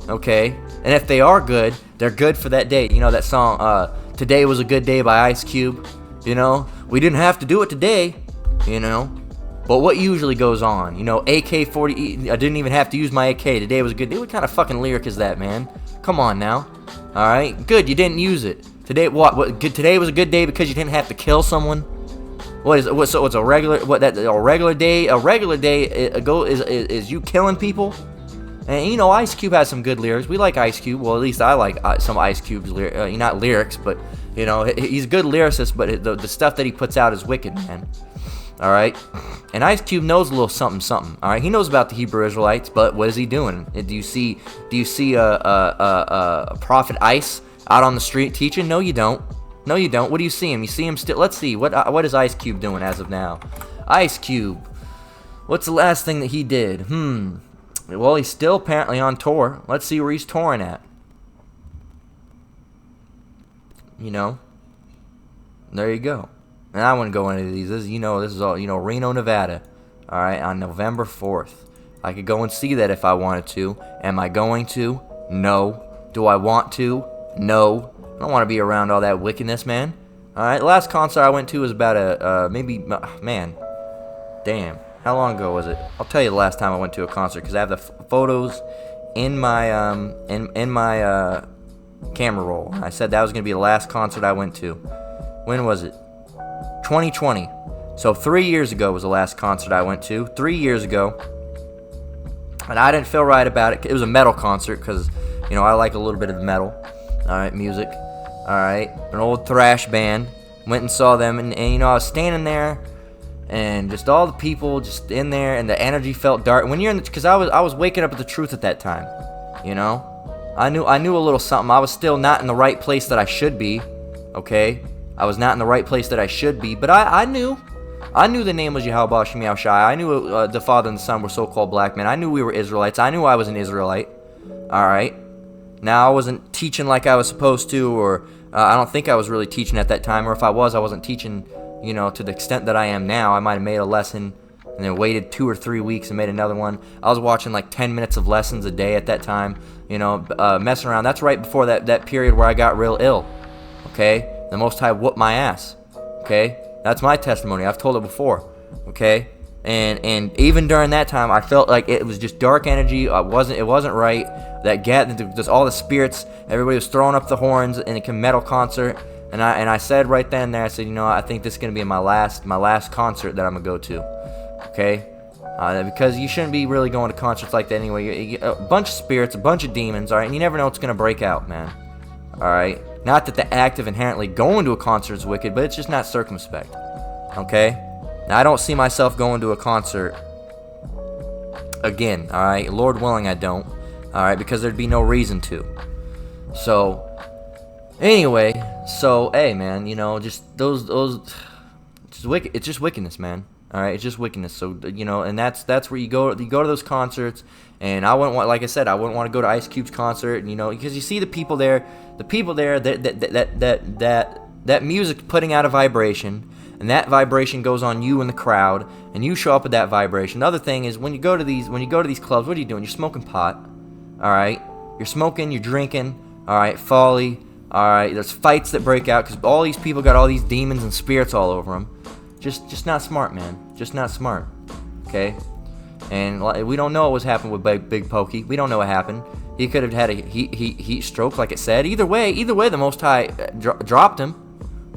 Okay, and if they are good, they're good for that day. That song, Today Was a Good Day by Ice Cube. We didn't have to do it today, but what usually goes on? AK-40, I didn't even have to use my AK. Today was a good day. What kind of fucking lyric is that, man? Come on now. All right, good. You didn't use it today. What? Today was a good day because you didn't have to kill someone. What is it? So it's a regular? What that a regular day? A regular day is you killing people? And you know, Ice Cube has some good lyrics. We like Ice Cube. Well, at least I like some Ice Cube's not lyrics, but you know, he's a good lyricist. But the stuff that he puts out is wicked, man. All right, and Ice Cube knows a little something. All right, he knows about the Hebrew Israelites, but what is he doing? Do you see a Prophet Ice out on the street teaching? No, you don't. No, you don't. What do you see him? You see him still. Let's see. What is Ice Cube doing as of now? Ice Cube. What's the last thing that he did? Well, he's still apparently on tour. Let's see where he's touring at. You know. There you go. And I wouldn't go into these. This is all, Reno, Nevada. All right, on November 4th. I could go and see that if I wanted to. Am I going to? No. Do I want to? No. I don't want to be around all that wickedness, man. All right, the last concert I went to was about man. Damn. How long ago was it? I'll tell you the last time I went to a concert because I have the photos in my in my camera roll. I said that was going to be the last concert I went to. When was it? 2020. So 3 years ago was the last concert I went to. 3 years ago. And I didn't feel right about it. It was a metal concert because, I like a little bit of metal. All right, music. All right, an old thrash band. Went and saw them, and I was standing there, and just all the people just in there, and the energy felt dark. When you're in, because I was waking up with the truth at that time. I knew a little something. I was still not in the right place that I should be. Okay, I was not in the right place that I should be, but I knew the name was Yahweh Shem Shai. I knew the Father and the Son were so-called black men. I knew we were Israelites. I knew I was an Israelite. All right. Now, I wasn't teaching like I was supposed to, or I don't think I was really teaching at that time, or if I was, I wasn't teaching, to the extent that I am now. I might have made a lesson and then waited 2 or 3 weeks and made another one. I was watching like 10 minutes of lessons a day at that time, messing around. That's right before that period where I got real ill, okay? The Most High whooped my ass, okay? That's my testimony. I've told it before, okay? And even during that time, I felt like it was just dark energy. It wasn't right. Just all the spirits. Everybody was throwing up the horns in a metal concert. And I said right then and there, I said, I think this is gonna be my last concert that I'm gonna go to. Okay, because you shouldn't be really going to concerts like that anyway. A bunch of spirits, a bunch of demons. All right, and you never know what's gonna break out, man. All right. Not that the act of inherently going to a concert is wicked, but it's just not circumspect. Okay. Now, I don't see myself going to a concert again, all right? Lord willing, I don't, all right, because there'd be no reason to. So, anyway, hey, man, just those, it's wicked. It's just wickedness, man. All right, it's just wickedness. So, and that's where you go to those concerts. And I wouldn't want, like I said, I wouldn't want to go to Ice Cube's concert, because you see the people there, that music putting out a vibration. And that vibration goes on you in the crowd, and you show up with that vibration. The other thing is when you go to these clubs, what are you doing? You're smoking pot, all right? You're smoking, you're drinking, all right? Folly, all right? There's fights that break out because all these people got all these demons and spirits all over them. Just not smart, man. Just not smart. Okay? And we don't know what was happening with Big Pokey. We don't know what happened. He could have had a heat stroke, like it said. Either way, the Most High dropped him.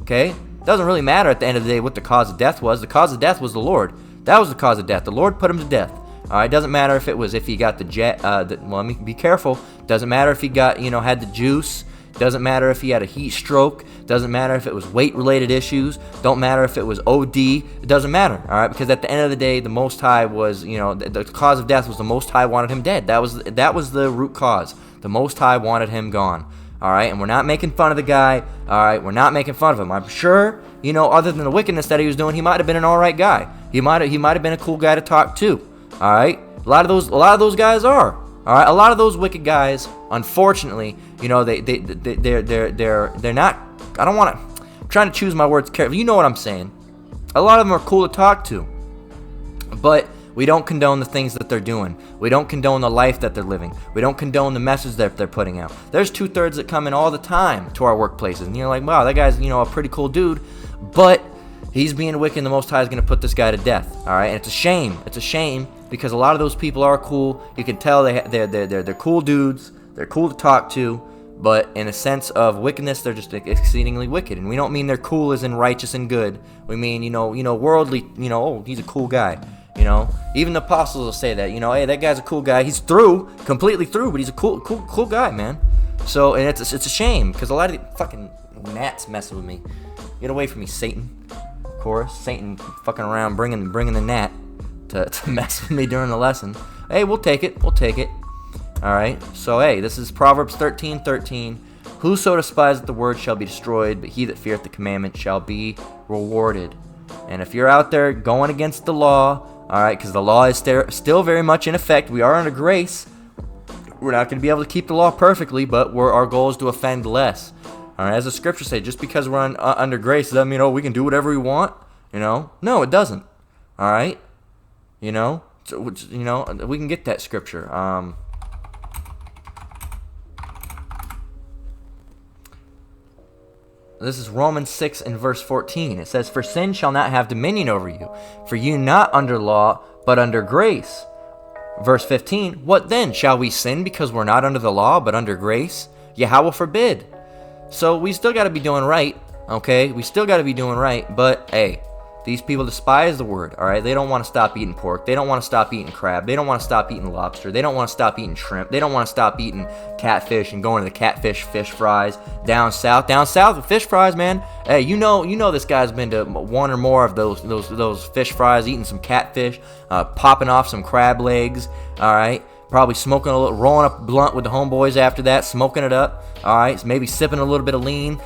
Okay? Doesn't really matter at the end of the day what the cause of death was. The cause of death was the Lord. That was the cause of death. The Lord put him to death. All right. Doesn't matter if he got let me be careful. Doesn't matter if he got had the juice. Doesn't matter if he had a heat stroke. Doesn't matter if it was weight related issues. Don't matter if it was OD. It doesn't matter. All right. Because at the end of the day, the Most High was the cause of death was the Most High wanted him dead. That was the root cause. The Most High wanted him gone. All right, and we're not making fun of the guy. All right, we're not making fun of him. I'm sure, other than the wickedness that he was doing, he might have been an all right guy. He might have been a cool guy to talk to. All right, a lot of those guys are. All right, a lot of those wicked guys, unfortunately, they're not. I don't want to. I'm trying to choose my words carefully. You know what I'm saying? A lot of them are cool to talk to, but we don't condone the things that they're doing. We don't condone the life that they're living. We don't condone the message that they're putting out. There's 2/3 that come in all the time to our workplaces, and you're like, wow, that guy's a pretty cool dude, but he's being wicked. And the Most High is going to put this guy to death. All right, and it's a shame. It's a shame because a lot of those people are cool. You can tell they're cool dudes. They're cool to talk to, but in a sense of wickedness, they're just exceedingly wicked. And we don't mean they're cool as in righteous and good. We mean, worldly, oh, he's a cool guy. Even the apostles will say that, hey, that guy's a cool guy. He's completely through, but he's a cool guy, man. So, and it's a shame, because a lot of the fucking gnats messing with me. Get away from me, Satan. Of course, Satan fucking around bringing the gnat to mess with me during the lesson. Hey, we'll take it. All right. So, hey, this is Proverbs 13:13. Whoso despiseth the word shall be destroyed, but he that feareth the commandment shall be rewarded. And if you're out there going against the law, all right, because the law is still very much in effect. We are under grace. We're not going to be able to keep the law perfectly, but our goal is to offend less. All right, as the scriptures say, just because we're under grace doesn't mean, we can do whatever we want. No, it doesn't. All right, so, we can get that scripture. This is Romans 6 and verse 14. It says, "For sin shall not have dominion over you, for you not under law, but under grace." Verse 15, "What then? Shall we sin because we're not under the law, but under grace? Yahweh forbid." So we still got to be doing right, okay? We still got to be doing right, but hey, these people despise the word, all right? They don't want to stop eating pork. They don't want to stop eating crab. They don't want to stop eating lobster. They don't want to stop eating shrimp. They don't want to stop eating catfish and going to the catfish fish fries down south. Down south with fish fries, man. Hey, you know this guy's been to one or more of those fish fries, eating some catfish, popping off some crab legs, all right? Probably smoking a little, rolling up a blunt with the homeboys after that, smoking it up. All right, so maybe sipping a little bit of lean,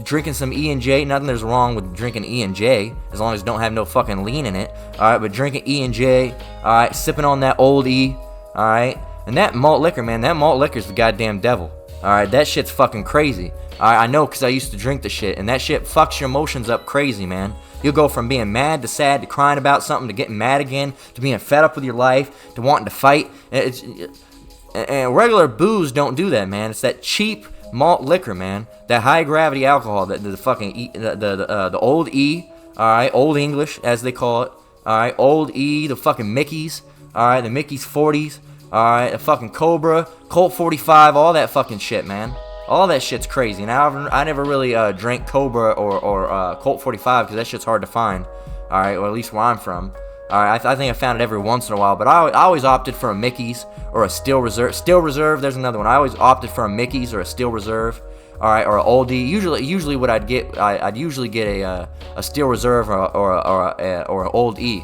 drinking some E&J. Nothing there's wrong with drinking E&J, as long as it don't have no fucking lean in it. All right, but drinking E&J, all right, sipping on that old E, all right. And that malt liquor, man, that malt liquor's the goddamn devil. All right, that shit's fucking crazy. All right, I know because I used to drink the shit, and that shit fucks your emotions up crazy, man. You'll go from being mad to sad to crying about something to getting mad again to being fed up with your life to wanting to fight. And regular booze don't do that, man. It's that cheap malt liquor, man. That high gravity alcohol, the old E, all right, old English as they call it, all right, old E, the fucking Mickeys, all right, the Mickey's 40s, all right, the fucking Cobra, Colt 45, all that fucking shit, man. All that shit's crazy. Now, I never really drank Cobra or Colt 45 because that shit's hard to find. All right, or at least where I'm from. All right, I think I found it every once in a while, but I always opted for a Mickey's or a Steel Reserve. Steel Reserve, there's another one. I always opted for a Mickey's or a Steel Reserve. All right, or an Oldie. Usually what I'd get, I'd usually get a Steel Reserve or an Old E.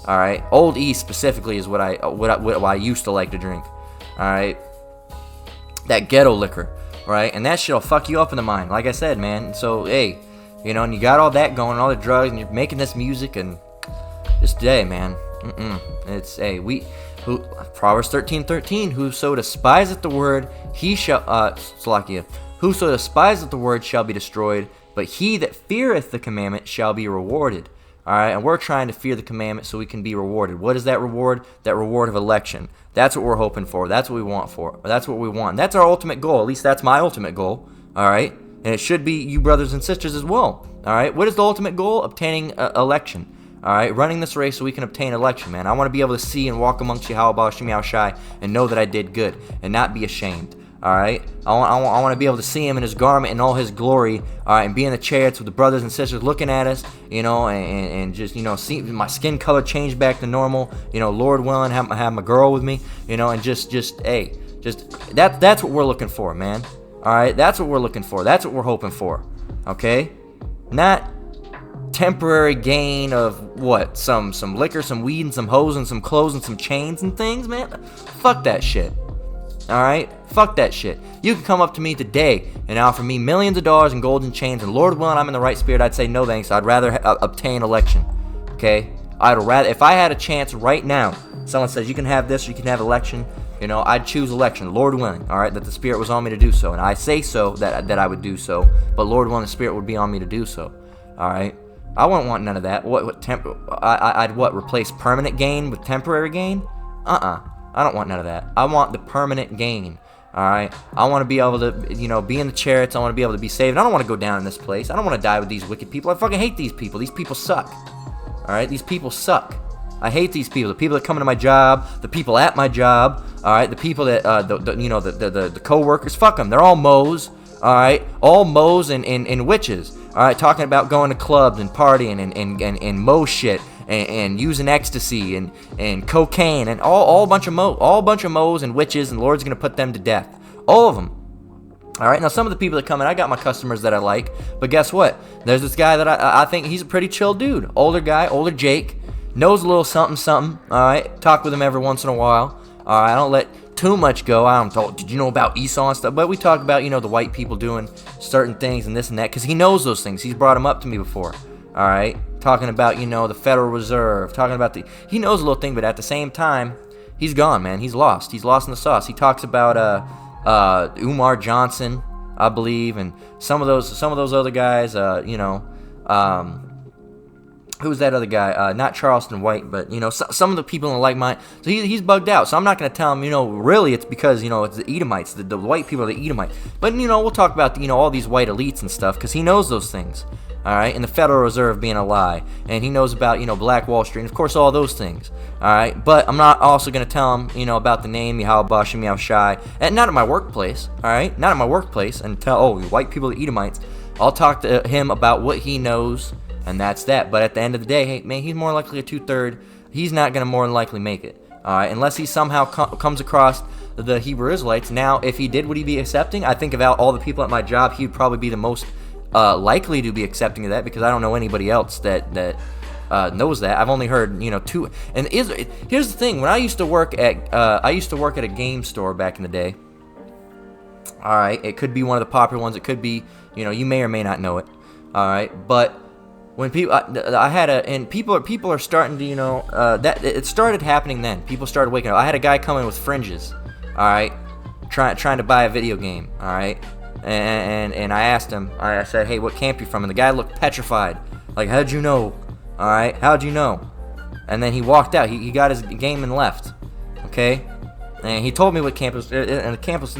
All right, Old E specifically is what I used to like to drink. All right, that ghetto liquor. Right, and that shit'll fuck you up in the mind, like I said, man. So, hey, and you got all that going, all the drugs, and you're making this music, and just today, man. It's Proverbs 13:13. Whoso despiseth the word, he shall Whoso despiseth the word shall be destroyed, but he that feareth the commandment shall be rewarded. All right, and we're trying to fear the commandment so we can be rewarded. What is that reward? That reward of election. That's what we're hoping for. That's what we want for. That's what we want. And that's our ultimate goal. At least that's my ultimate goal. All right, and it should be you brothers and sisters as well. All right, what is the ultimate goal? Obtaining election. All right, running this race so we can obtain election, man. I want to be able to see and walk amongst Yahweh Ba'Shem Yahushai and know that I did good and not be ashamed. All right, I want to be able to see him in his garment and all his glory, all right, and be in the chariots with the brothers and sisters looking at us, and just, see my skin color change back to normal, Lord willing, have my girl with me, and just that's what we're looking for, man. All right, that's what we're looking for. That's what we're hoping for, okay? Not temporary gain of what? Some liquor, some weed, and some hoes, and some clothes, and some chains and things, man. Fuck that shit. Alright? Fuck that shit. You can come up to me today and offer me millions of dollars in golden chains, and Lord willing, I'm in the right spirit, I'd say no thanks. I'd rather obtain election. Okay? I'd rather, if I had a chance right now, someone says you can have this or you can have election, I'd choose election, Lord willing, alright, that the Spirit was on me to do so. And I say so, that I would do so, but Lord willing, the Spirit would be on me to do so. Alright? I wouldn't want none of that. I'd replace permanent gain with temporary gain? I don't want none of that. I want the permanent gain. All right. I want to be able to, be in the chariots. I want to be able to be saved. I don't want to go down in this place. I don't want to die with these wicked people. I fucking hate these people. These people suck. All right. These people suck. I hate these people. The people that come into my job, the people at my job, all right, the people that, the co-workers, fuck them. They're all moes, all right, all moes and witches, all right, talking about going to clubs and partying and mo shit and using ecstasy and cocaine and all a bunch of moes and witches, and the Lord's gonna put them to death, all of them. All right, now some of the people that come in, I got my customers that I like, but guess what? There's this guy that I think he's a pretty chill dude, older guy, older Jake, knows a little something, all right, talk with him every once in a while, all right, I don't let too much go, I don't talk, did you know about Esau and stuff, but we talk about, the white people doing certain things and this and that, because he knows those things, he's brought them up to me before, all right, talking about, the Federal Reserve, talking about he knows a little thing, but at the same time, he's gone, man, he's lost in the sauce. He talks about, Umar Johnson, I believe, and some of those other guys, who was that other guy? Not Charleston White, but some of the people in the like mind. So he's bugged out. So I'm not gonna tell him, really it's because it's the Edomites, the white people are the Edomites. But we'll talk about all these white elites and stuff because he knows those things. All right, and the Federal Reserve being a lie, and he knows about Black Wall Street, and of course all those things. All right, but I'm not also gonna tell him about the name Yahweh Bashim Yahushai, and not at my workplace. All right, not at my workplace, and tell white people are Edomites. I'll talk to him about what he knows, and that's that. But at the end of the day, hey man, he's more likely a 2/3. He's not gonna more than likely make it. All right, unless he somehow comes across the Hebrew Israelites. Now, if he did, would he be accepting? I think about all the people at my job, he would probably be the most likely to be accepting of that, because I don't know anybody else that knows that. I've only heard two. And here's the thing: when I used to work at a game store back in the day. All right, it could be one of the popular ones. It could be you may or may not know it. All right, but when people people are starting to that it started happening then. People started waking up. I had a guy come in with fringes. All right, trying to buy a video game. All right. And I asked him, I said, hey, what camp you from? And the guy looked petrified. Like, how'd you know? All right, how'd you know? And then he walked out. He got his game and left. Okay? And he told me what camp was. And the camp was,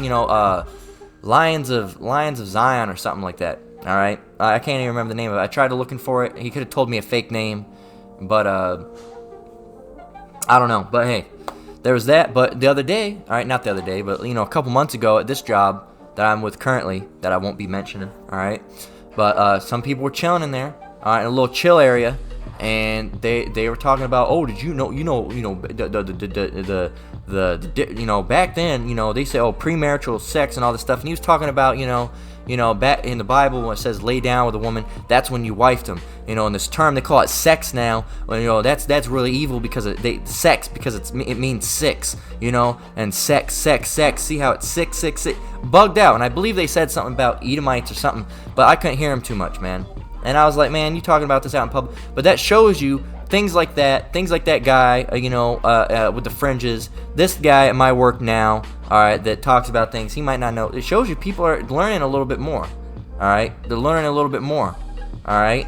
Lions of Zion or something like that. All right? I can't even remember the name of it. I tried looking for it. He could have told me a fake name. But, I don't know. But, hey, there was that. But the other day, all right, not the other day, but, a couple months ago at this job that I'm with currently, that I won't be mentioning, all right? But some people were chilling in there, all right, in a little chill area, and they were talking about, oh, did you know, the back then, they say, oh, premarital sex and all this stuff, and he was talking about, back in the Bible when it says lay down with a woman, that's when you wifed them. In this term they call it sex now. That's really evil because it means six. And sex. See how it's six. Bugged out, and I believe they said something about Edomites or something, but I couldn't hear him too much, man. And I was like, man, you talking about this out in public? But that shows you things like that guy, with the fringes. This guy at my work now, all right, that talks about things he might not know. It shows you people are learning a little bit more. All right, they're learning a little bit more. All right,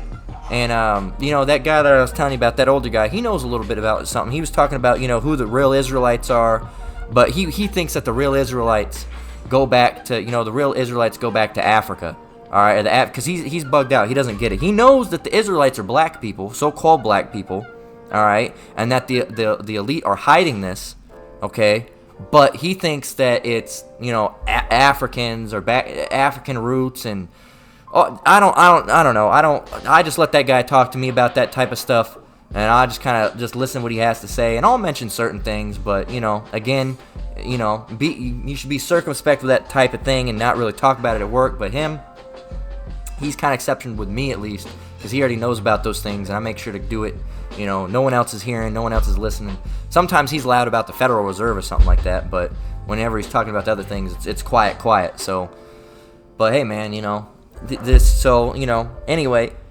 and that guy that I was telling you about, that older guy, he knows a little bit about something. He was talking about who the real Israelites are, but he thinks that the real Israelites go back to Africa. All right, because he's bugged out. He doesn't get it. He knows that the Israelites are black people, so-called black people, all right, and that the elite are hiding this, okay. But he thinks that it's Africans or African roots, and I don't know. I just let that guy talk to me about that type of stuff, and I just kind of just listen what he has to say, and I'll mention certain things, but again, you should be circumspect with that type of thing and not really talk about it at work. But him, he's kind of exception with me, at least, because he already knows about those things, and I make sure to do it. No one else is hearing, no one else is listening. Sometimes he's loud about the Federal Reserve or something like that, but whenever he's talking about the other things, it's quiet. So, but hey, man, anyway,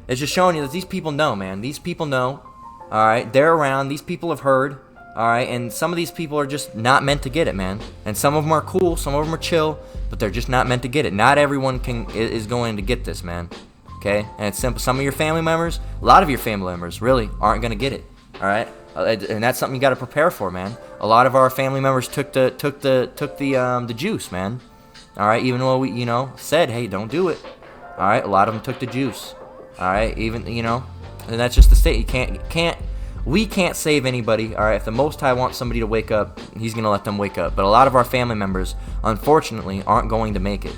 it's just showing you that these people know, man. These people know, all right? They're around. These people have heard, all right? And some of these people are just not meant to get it, man. And some of them are cool, some of them are chill, but they're just not meant to get it. Not everyone is going to get this, man. Okay? And it's simple. Some of your family members, a lot of your family members, really aren't going to get it. All right? And that's something you got to prepare for, man. A lot of our family members took the juice, man. All right? Even though we, said, hey, don't do it. All right? A lot of them took the juice. All right? Even, and that's just the state. You can't We can't save anybody, all right? If the Most High wants somebody to wake up, he's going to let them wake up. But a lot of our family members, unfortunately, aren't going to make it.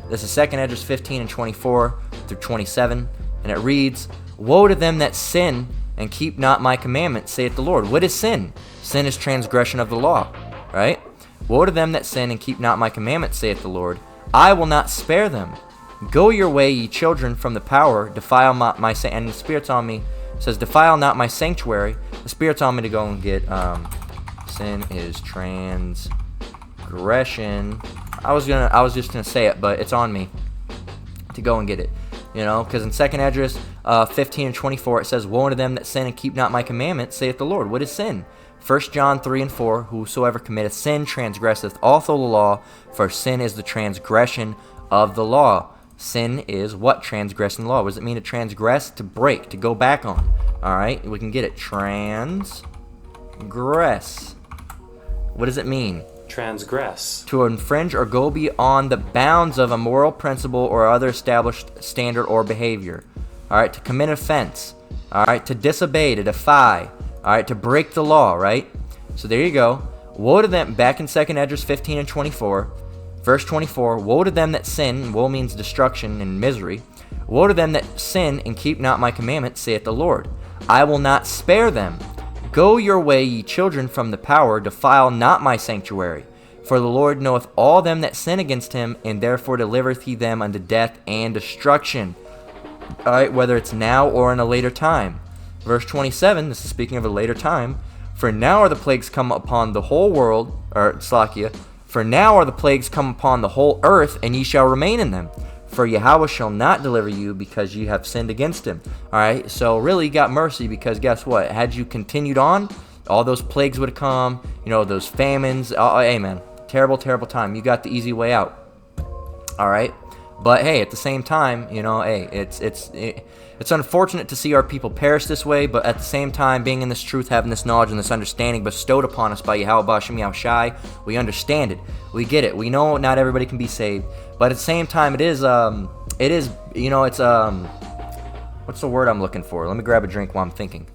This is 2nd Esdras 15 and 24 through 27, and it reads, Woe to them that sin and keep not my commandments, saith the Lord. What is sin? Sin is transgression of the law, right? Woe to them that sin and keep not my commandments, saith the Lord. I will not spare them. Go your way, ye children, from the power. Defile my and the Spirit's on me. It says, defile not my sanctuary. The Spirit's on me to go and get sin is transgression. I was just gonna say it, but it's on me to go and get it. You know, because in 2nd Esdras 15 and 24 it says, Woe unto them that sin and keep not my commandments, saith the Lord. What is sin? 1 John 3 and 4, Whosoever committeth sin transgresseth also the law, for sin is the transgression of the law. Sin is what? Transgressing the law. What does it mean to transgress? To break, to go back on. Alright, we can get it. Transgress. What does it mean? Transgress. To infringe or go beyond the bounds of a moral principle or other established standard or behavior. Alright, to commit offense. Alright, to disobey, to defy. Alright, to break the law, right? So there you go. Woe to them, back in 2nd Esdras 15 and 24. Verse 24, Woe to them that sin, woe means destruction and misery. Woe to them that sin and keep not my commandments, saith the Lord. I will not spare them. Go your way, ye children, from the power, defile not my sanctuary. For the Lord knoweth all them that sin against him, and therefore delivereth he them unto death and destruction. Alright, whether it's now or in a later time. Verse 27, this is speaking of a later time. For now are the plagues come upon the whole world, or Slakia, for now are the plagues come upon the whole earth, and ye shall remain in them. For Yahweh shall not deliver you, because ye have sinned against him. Alright, so really you got mercy, because guess what? Had you continued on, all those plagues would have come, you know, those famines. Hey man, terrible, terrible time. You got the easy way out. Alright? But hey, at the same time, you know, hey, it's unfortunate to see our people perish this way, but at the same time, being in this truth, having this knowledge and this understanding bestowed upon us by Yahweh Ba'Shem Yahushai, we understand it. We get it. We know not everybody can be saved, but at the same time, it is, you know, it's, what's the word I'm looking for? Let me grab a drink while I'm thinking.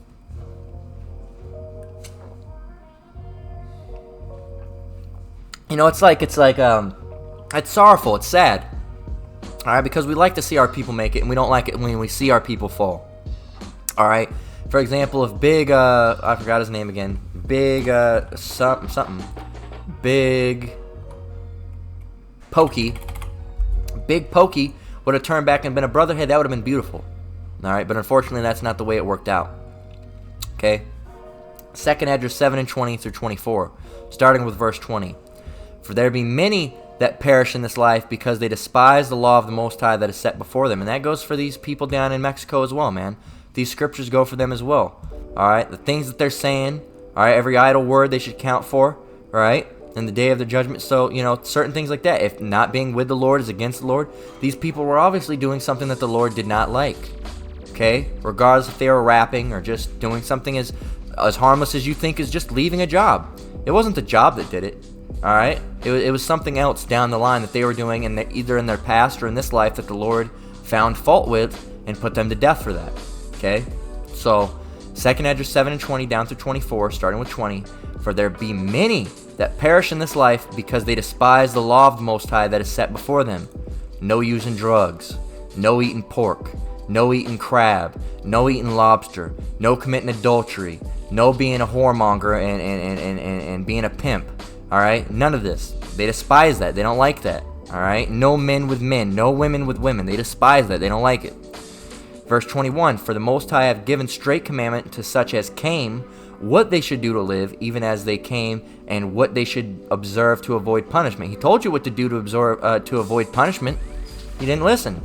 You know, it's sorrowful, it's sad. Alright, because we like to see our people make it, and we don't like it when we see our people fall. Alright, for example, if Big, I forgot his name again. Big, Big Pokey. Big Pokey would have turned back and been a brother, hey, that would have been beautiful. Alright, but unfortunately, that's not the way it worked out. Okay? 2nd Esdras 7 and 20 through 24, starting with verse 20. For there be many that perish in this life because they despise the law of the Most High that is set before them. And that goes for these people down in Mexico as well, man. These scriptures go for them as well. Alright, the things that they're saying, alright, every idle word they should count for, alright, in the day of the judgment. So, you know, certain things like that. If not being with the Lord is against the Lord, these people were obviously doing something that the Lord did not like. Okay? Regardless if they were rapping or just doing something as harmless as you think is just leaving a job. It wasn't the job that did it. Alright? It was something else down the line that they were doing either in their past or in this life that the Lord found fault with and put them to death for that. Okay? So, 2nd Esdras 7 and 20 down through 24, starting with 20. For there be many that perish in this life because they despise the law of the Most High that is set before them. No using drugs. No eating pork. No eating crab. No eating lobster. No committing adultery. No being a whoremonger and being a pimp. Alright? None of this. They despise that. They don't like that. Alright? No men with men. No women with women. They despise that. They don't like it. Verse 21, For the Most High have given straight commandment to such as came, what they should do to live, even as they came, and what they should observe to avoid punishment. He told you what to do to avoid punishment. You didn't listen.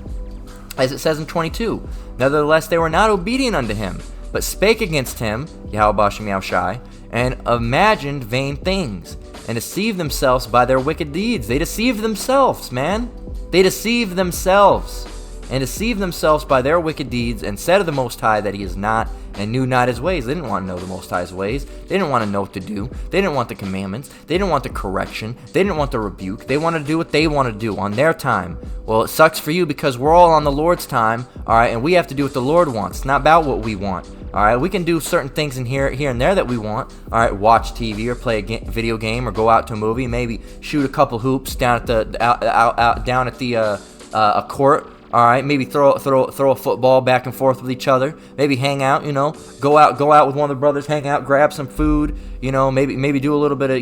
As it says in 22, Nevertheless they were not obedient unto him, but spake against him, Yahweh Ba'Shem Yahushai, and imagined vain things, and deceived themselves by their wicked deeds. They deceived themselves, man. They deceived themselves. And deceived themselves by their wicked deeds, and said of the Most High that he is not, and knew not his ways. They didn't want to know the Most High's ways. They didn't want to know what to do. They didn't want the commandments. They didn't want the correction. They didn't want the rebuke. They wanted to do what they want to do on their time. Well, it sucks for you because we're all on the Lord's time, alright, and we have to do what the Lord wants. It's not about what we want. All right, we can do certain things in here and there that we want. All right, watch TV or play a video game or go out to a movie. Maybe shoot a couple hoops down at the a court. All right, maybe throw a football back and forth with each other. Maybe hang out, go out with one of the brothers, hang out, grab some food, maybe do a little bit of,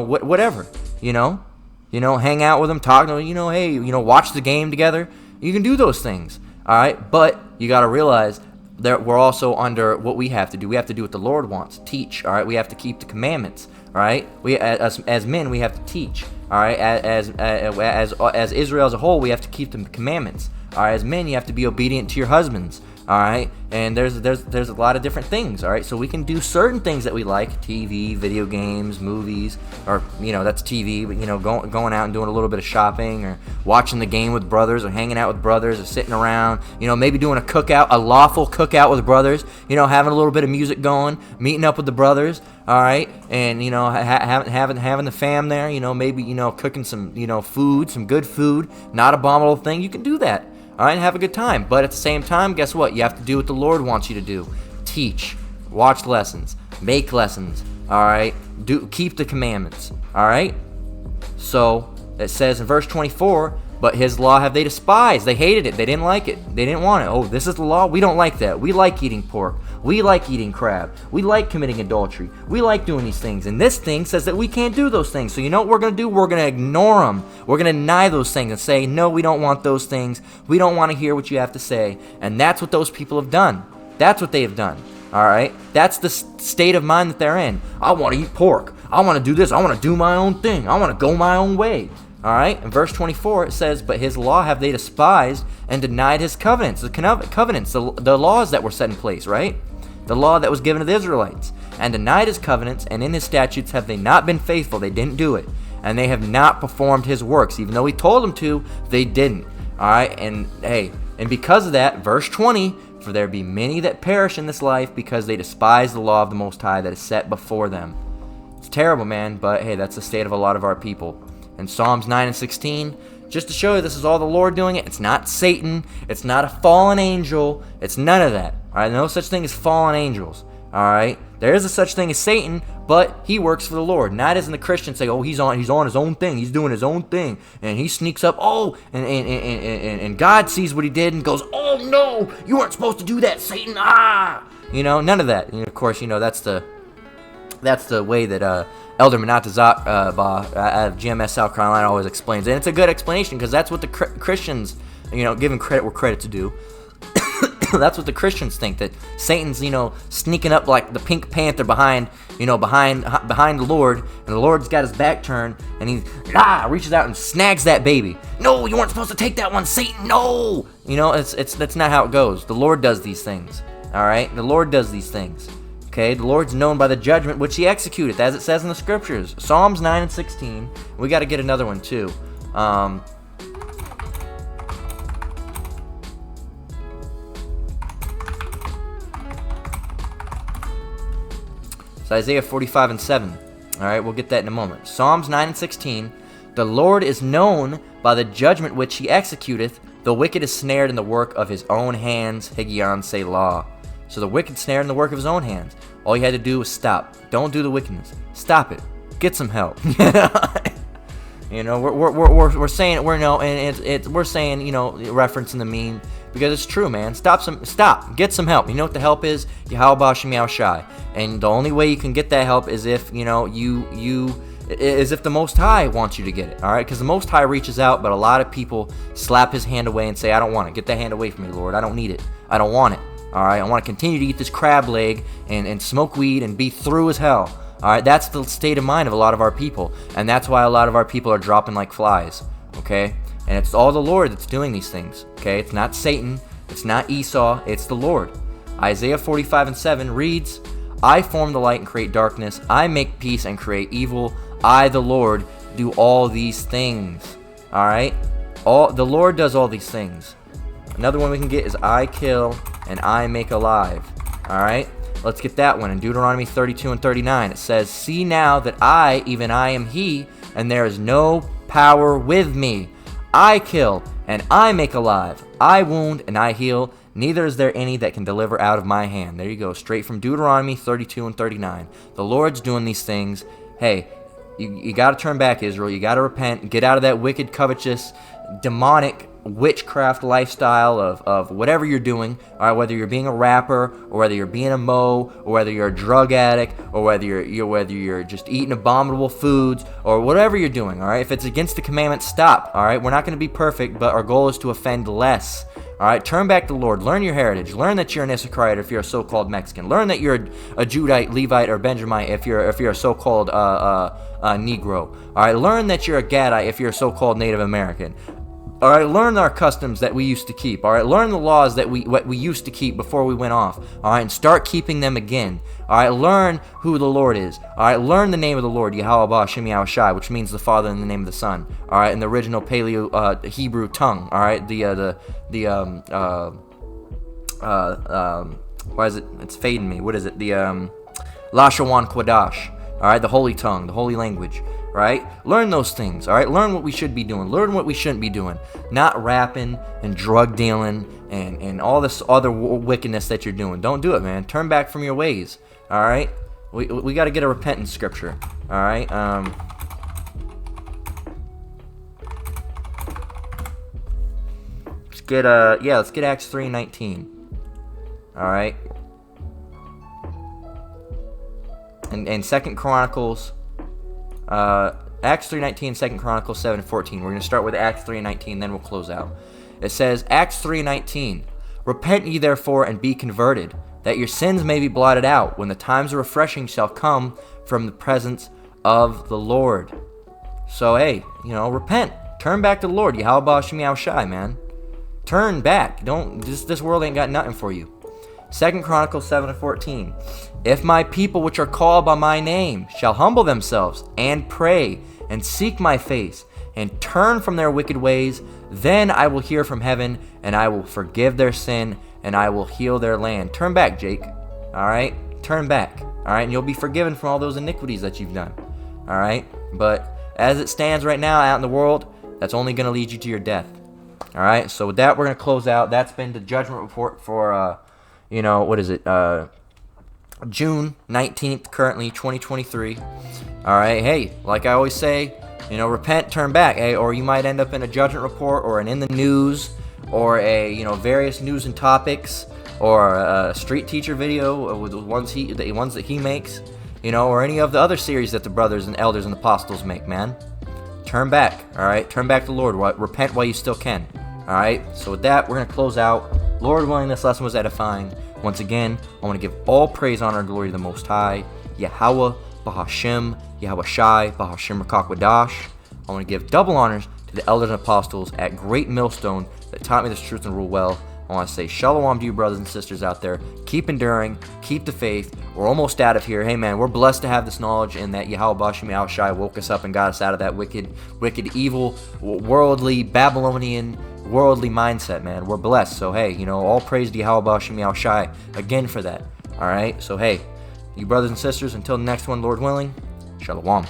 whatever, hang out with them, talk to them, hey, watch the game together. You can do those things, all right? But you got to realize that we're also under what we have to do. We have to do what the Lord wants, teach, all right? We have to keep the commandments, all right? We as men, we have to teach. All right, as Israel as a whole, we have to keep the commandments. All right, as men, you have to be obedient to your husbands. All right, and there's a lot of different things. All right, so we can do certain things that we like: TV, video games, movies, or that's TV. But going out and doing a little bit of shopping, or watching the game with brothers, or hanging out with brothers, or sitting around. Maybe doing a cookout, a lawful cookout with brothers. Having a little bit of music going, meeting up with the brothers. All right, and having the fam there. Maybe cooking some food, some good food, not abominable thing. You can do that. All right, and have a good time. But at the same time, guess what? You have to do what the Lord wants you to do. Teach, watch lessons, make lessons. All right, keep the commandments. All right. So it says in verse 24, but his law have they despised. They hated it. They didn't like it. They didn't want it. Oh, this is the law. We don't like that. We like eating pork. We like eating crab. We like committing adultery. We like doing these things. And this thing says that we can't do those things. So you know what we're going to do? We're going to ignore them. We're going to deny those things and say, no, we don't want those things. We don't want to hear what you have to say. And that's what those people have done. That's what they have done. All right? That's the state of mind that they're in. I want to eat pork. I want to do this. I want to do my own thing. I want to go my own way. All right, in verse 24 it says, but his law have they despised and denied his covenants. The covenants, the laws that were set in place, right? The law that was given to the Israelites. And denied his covenants, and in his statutes have they not been faithful. They didn't do it. And they have not performed his works. Even though he told them to, they didn't. All right, and hey, and because of that, verse 20, for there be many that perish in this life because they despise the law of the Most High that is set before them. It's terrible, man, but hey, that's the state of a lot of our people. In Psalms 9 and 16, just to show you this is all the Lord doing it. It's not Satan. It's not a fallen angel. It's none of that. All right, no such thing as fallen angels. All right, there is a such thing as Satan, but he works for the Lord. Not as in the Christians say, oh, he's on his own thing. He's doing his own thing, and he sneaks up. Oh, and God sees what he did and goes, oh no, you weren't supposed to do that, Satan. Ah, none of that. And of course, that's the way that Elder Menatazak out of GMS South Carolina always explains it. And it's a good explanation because that's what the Christians, giving credit where credit's due. That's what the Christians think, that Satan's, sneaking up like the Pink Panther behind the Lord, and the Lord's got his back turned, and he reaches out and snags that baby. No, you weren't supposed to take that one, Satan. No, that's not how it goes. The Lord does these things. All right, the Lord does these things. Okay, the Lord's known by the judgment which he executeth, as it says in the scriptures. Psalms 9 and 16. We got to get another one too. It's Isaiah 45 and 7. All right, we'll get that in a moment. Psalms 9 and 16. The Lord is known by the judgment which he executeth. The wicked is snared in the work of his own hands. Higgaion Selah. So the wicked snared in the work of his own hands. All you had to do was stop. Don't do the wickedness. Stop it. Get some help. We're saying it. We're saying referencing the meme because it's true, man. Stop. Get some help. You know what the help is? Yahweh Bashim Yahushai. And the only way you can get that help is if if the Most High wants you to get it. All right, because the Most High reaches out, but a lot of people slap his hand away and say, I don't want it. Get that hand away from me, Lord. I don't need it. I don't want it. All right, I want to continue to eat this crab leg and smoke weed and be through as hell. All right, that's the state of mind of a lot of our people, and that's why a lot of our people are dropping like flies. Okay, and it's all the Lord that's doing these things. Okay, it's not Satan, it's not Esau, it's the Lord. Isaiah 45 and 7 reads, I form the light and create darkness. I make peace and create evil. I, the Lord, do all these things. All right, the Lord does all these things. Another one we can get is I kill and I make alive. All right, let's get that one. In Deuteronomy 32 and 39, it says, see now that I, even I am he, and there is no power with me. I kill and I make alive. I wound and I heal. neither is there any that can deliver out of my hand. There you go, straight from Deuteronomy 32 and 39. The Lord's doing these things. Hey, you got to turn back, Israel. You got to repent. Get out of that wicked, covetous, demonic witchcraft lifestyle of whatever you're doing. All right, whether you're being a rapper, or whether you're being a moe, or whether you're a drug addict, or whether you're just eating abominable foods, or whatever you're doing. All right, if it's against the commandments, stop. All right, we're not going to be perfect, but our goal is to offend less. All right, turn back to the Lord. Learn your heritage. Learn that you're an Issacharite if you're a so-called Mexican. Learn that you're a Judite, Levite, or Benjamite if you're a so-called Negro. All right, learn that you're a Gadite if you're a so-called Native American. All right, learn our customs that we used to keep. All right, learn the laws that we used to keep before we went off. All right, and start keeping them again. All right, learn who the Lord is. All right, learn the name of the Lord, Yahweh Ba'Shem Yahweh Shai, which means the Father in the name of the Son. All right, in the original Paleo Hebrew tongue. All right, why is it? It's fading me. What is it? The Lashawan Kodash. All right, the holy tongue, the holy language. Right? Learn those things. All right, learn what we should be doing. Learn what we shouldn't be doing. Not rapping and drug dealing and all this other wickedness that you're doing. Don't do it, man. Turn back from your ways. All right, we got to get a repentance scripture. All right. Let's get Acts 3:19. All right. And 2 Chronicles. Acts 3:19, 2 Chronicles 7:14. We're going to start with Acts 3:19, then we'll close out. It says, Acts 3:19, repent ye therefore and be converted, that your sins may be blotted out, when the times of refreshing shall come from the presence of the Lord. So, hey, repent. Turn back to the Lord. Yahweh Ba'Shem Yahweh Shai, man. Turn back. This world ain't got nothing for you. 2 Chronicles 7:14. If my people which are called by my name shall humble themselves and pray and seek my face and turn from their wicked ways, then I will hear from heaven and I will forgive their sin and I will heal their land. Turn back, Jake. All right? Turn back. All right? And you'll be forgiven from all those iniquities that you've done. All right? But as it stands right now out in the world, that's only going to lead you to your death. All right? So with that, we're going to close out. That's been the Judgment Report for, June 19th, currently 2023. All right, hey, like I always say, repent, turn back, hey, or you might end up in a Judgment Report or an In the News or a, various news and topics or a street teacher video with the ones that he makes, or any of the other series that the brothers and elders and apostles make, man. Turn back, all right? Turn back to the Lord. Repent while you still can, all right? So with that, we're going to close out. Lord willing, this lesson was edifying. Once again, I want to give all praise, honor, and glory to the Most High, Yahweh, Bahashem, Yahweh Shai, Bahashem Rakakwadash. I want to give double honors to the elders and apostles at Great Millstone that taught me this truth and rule well. I want to say shalom to you brothers and sisters out there. Keep enduring, keep the faith. We're almost out of here. Hey man, we're blessed to have this knowledge and that Yahweh Bahashem Yahweh Shai woke us up and got us out of that wicked, evil, worldly, Babylonian, worldly mindset, man. We're blessed. So hey, all praise to Yahweh Ba'Shem Yahweh Shai again for that. All right. So hey, you brothers and sisters, until the next one, Lord willing, shalom.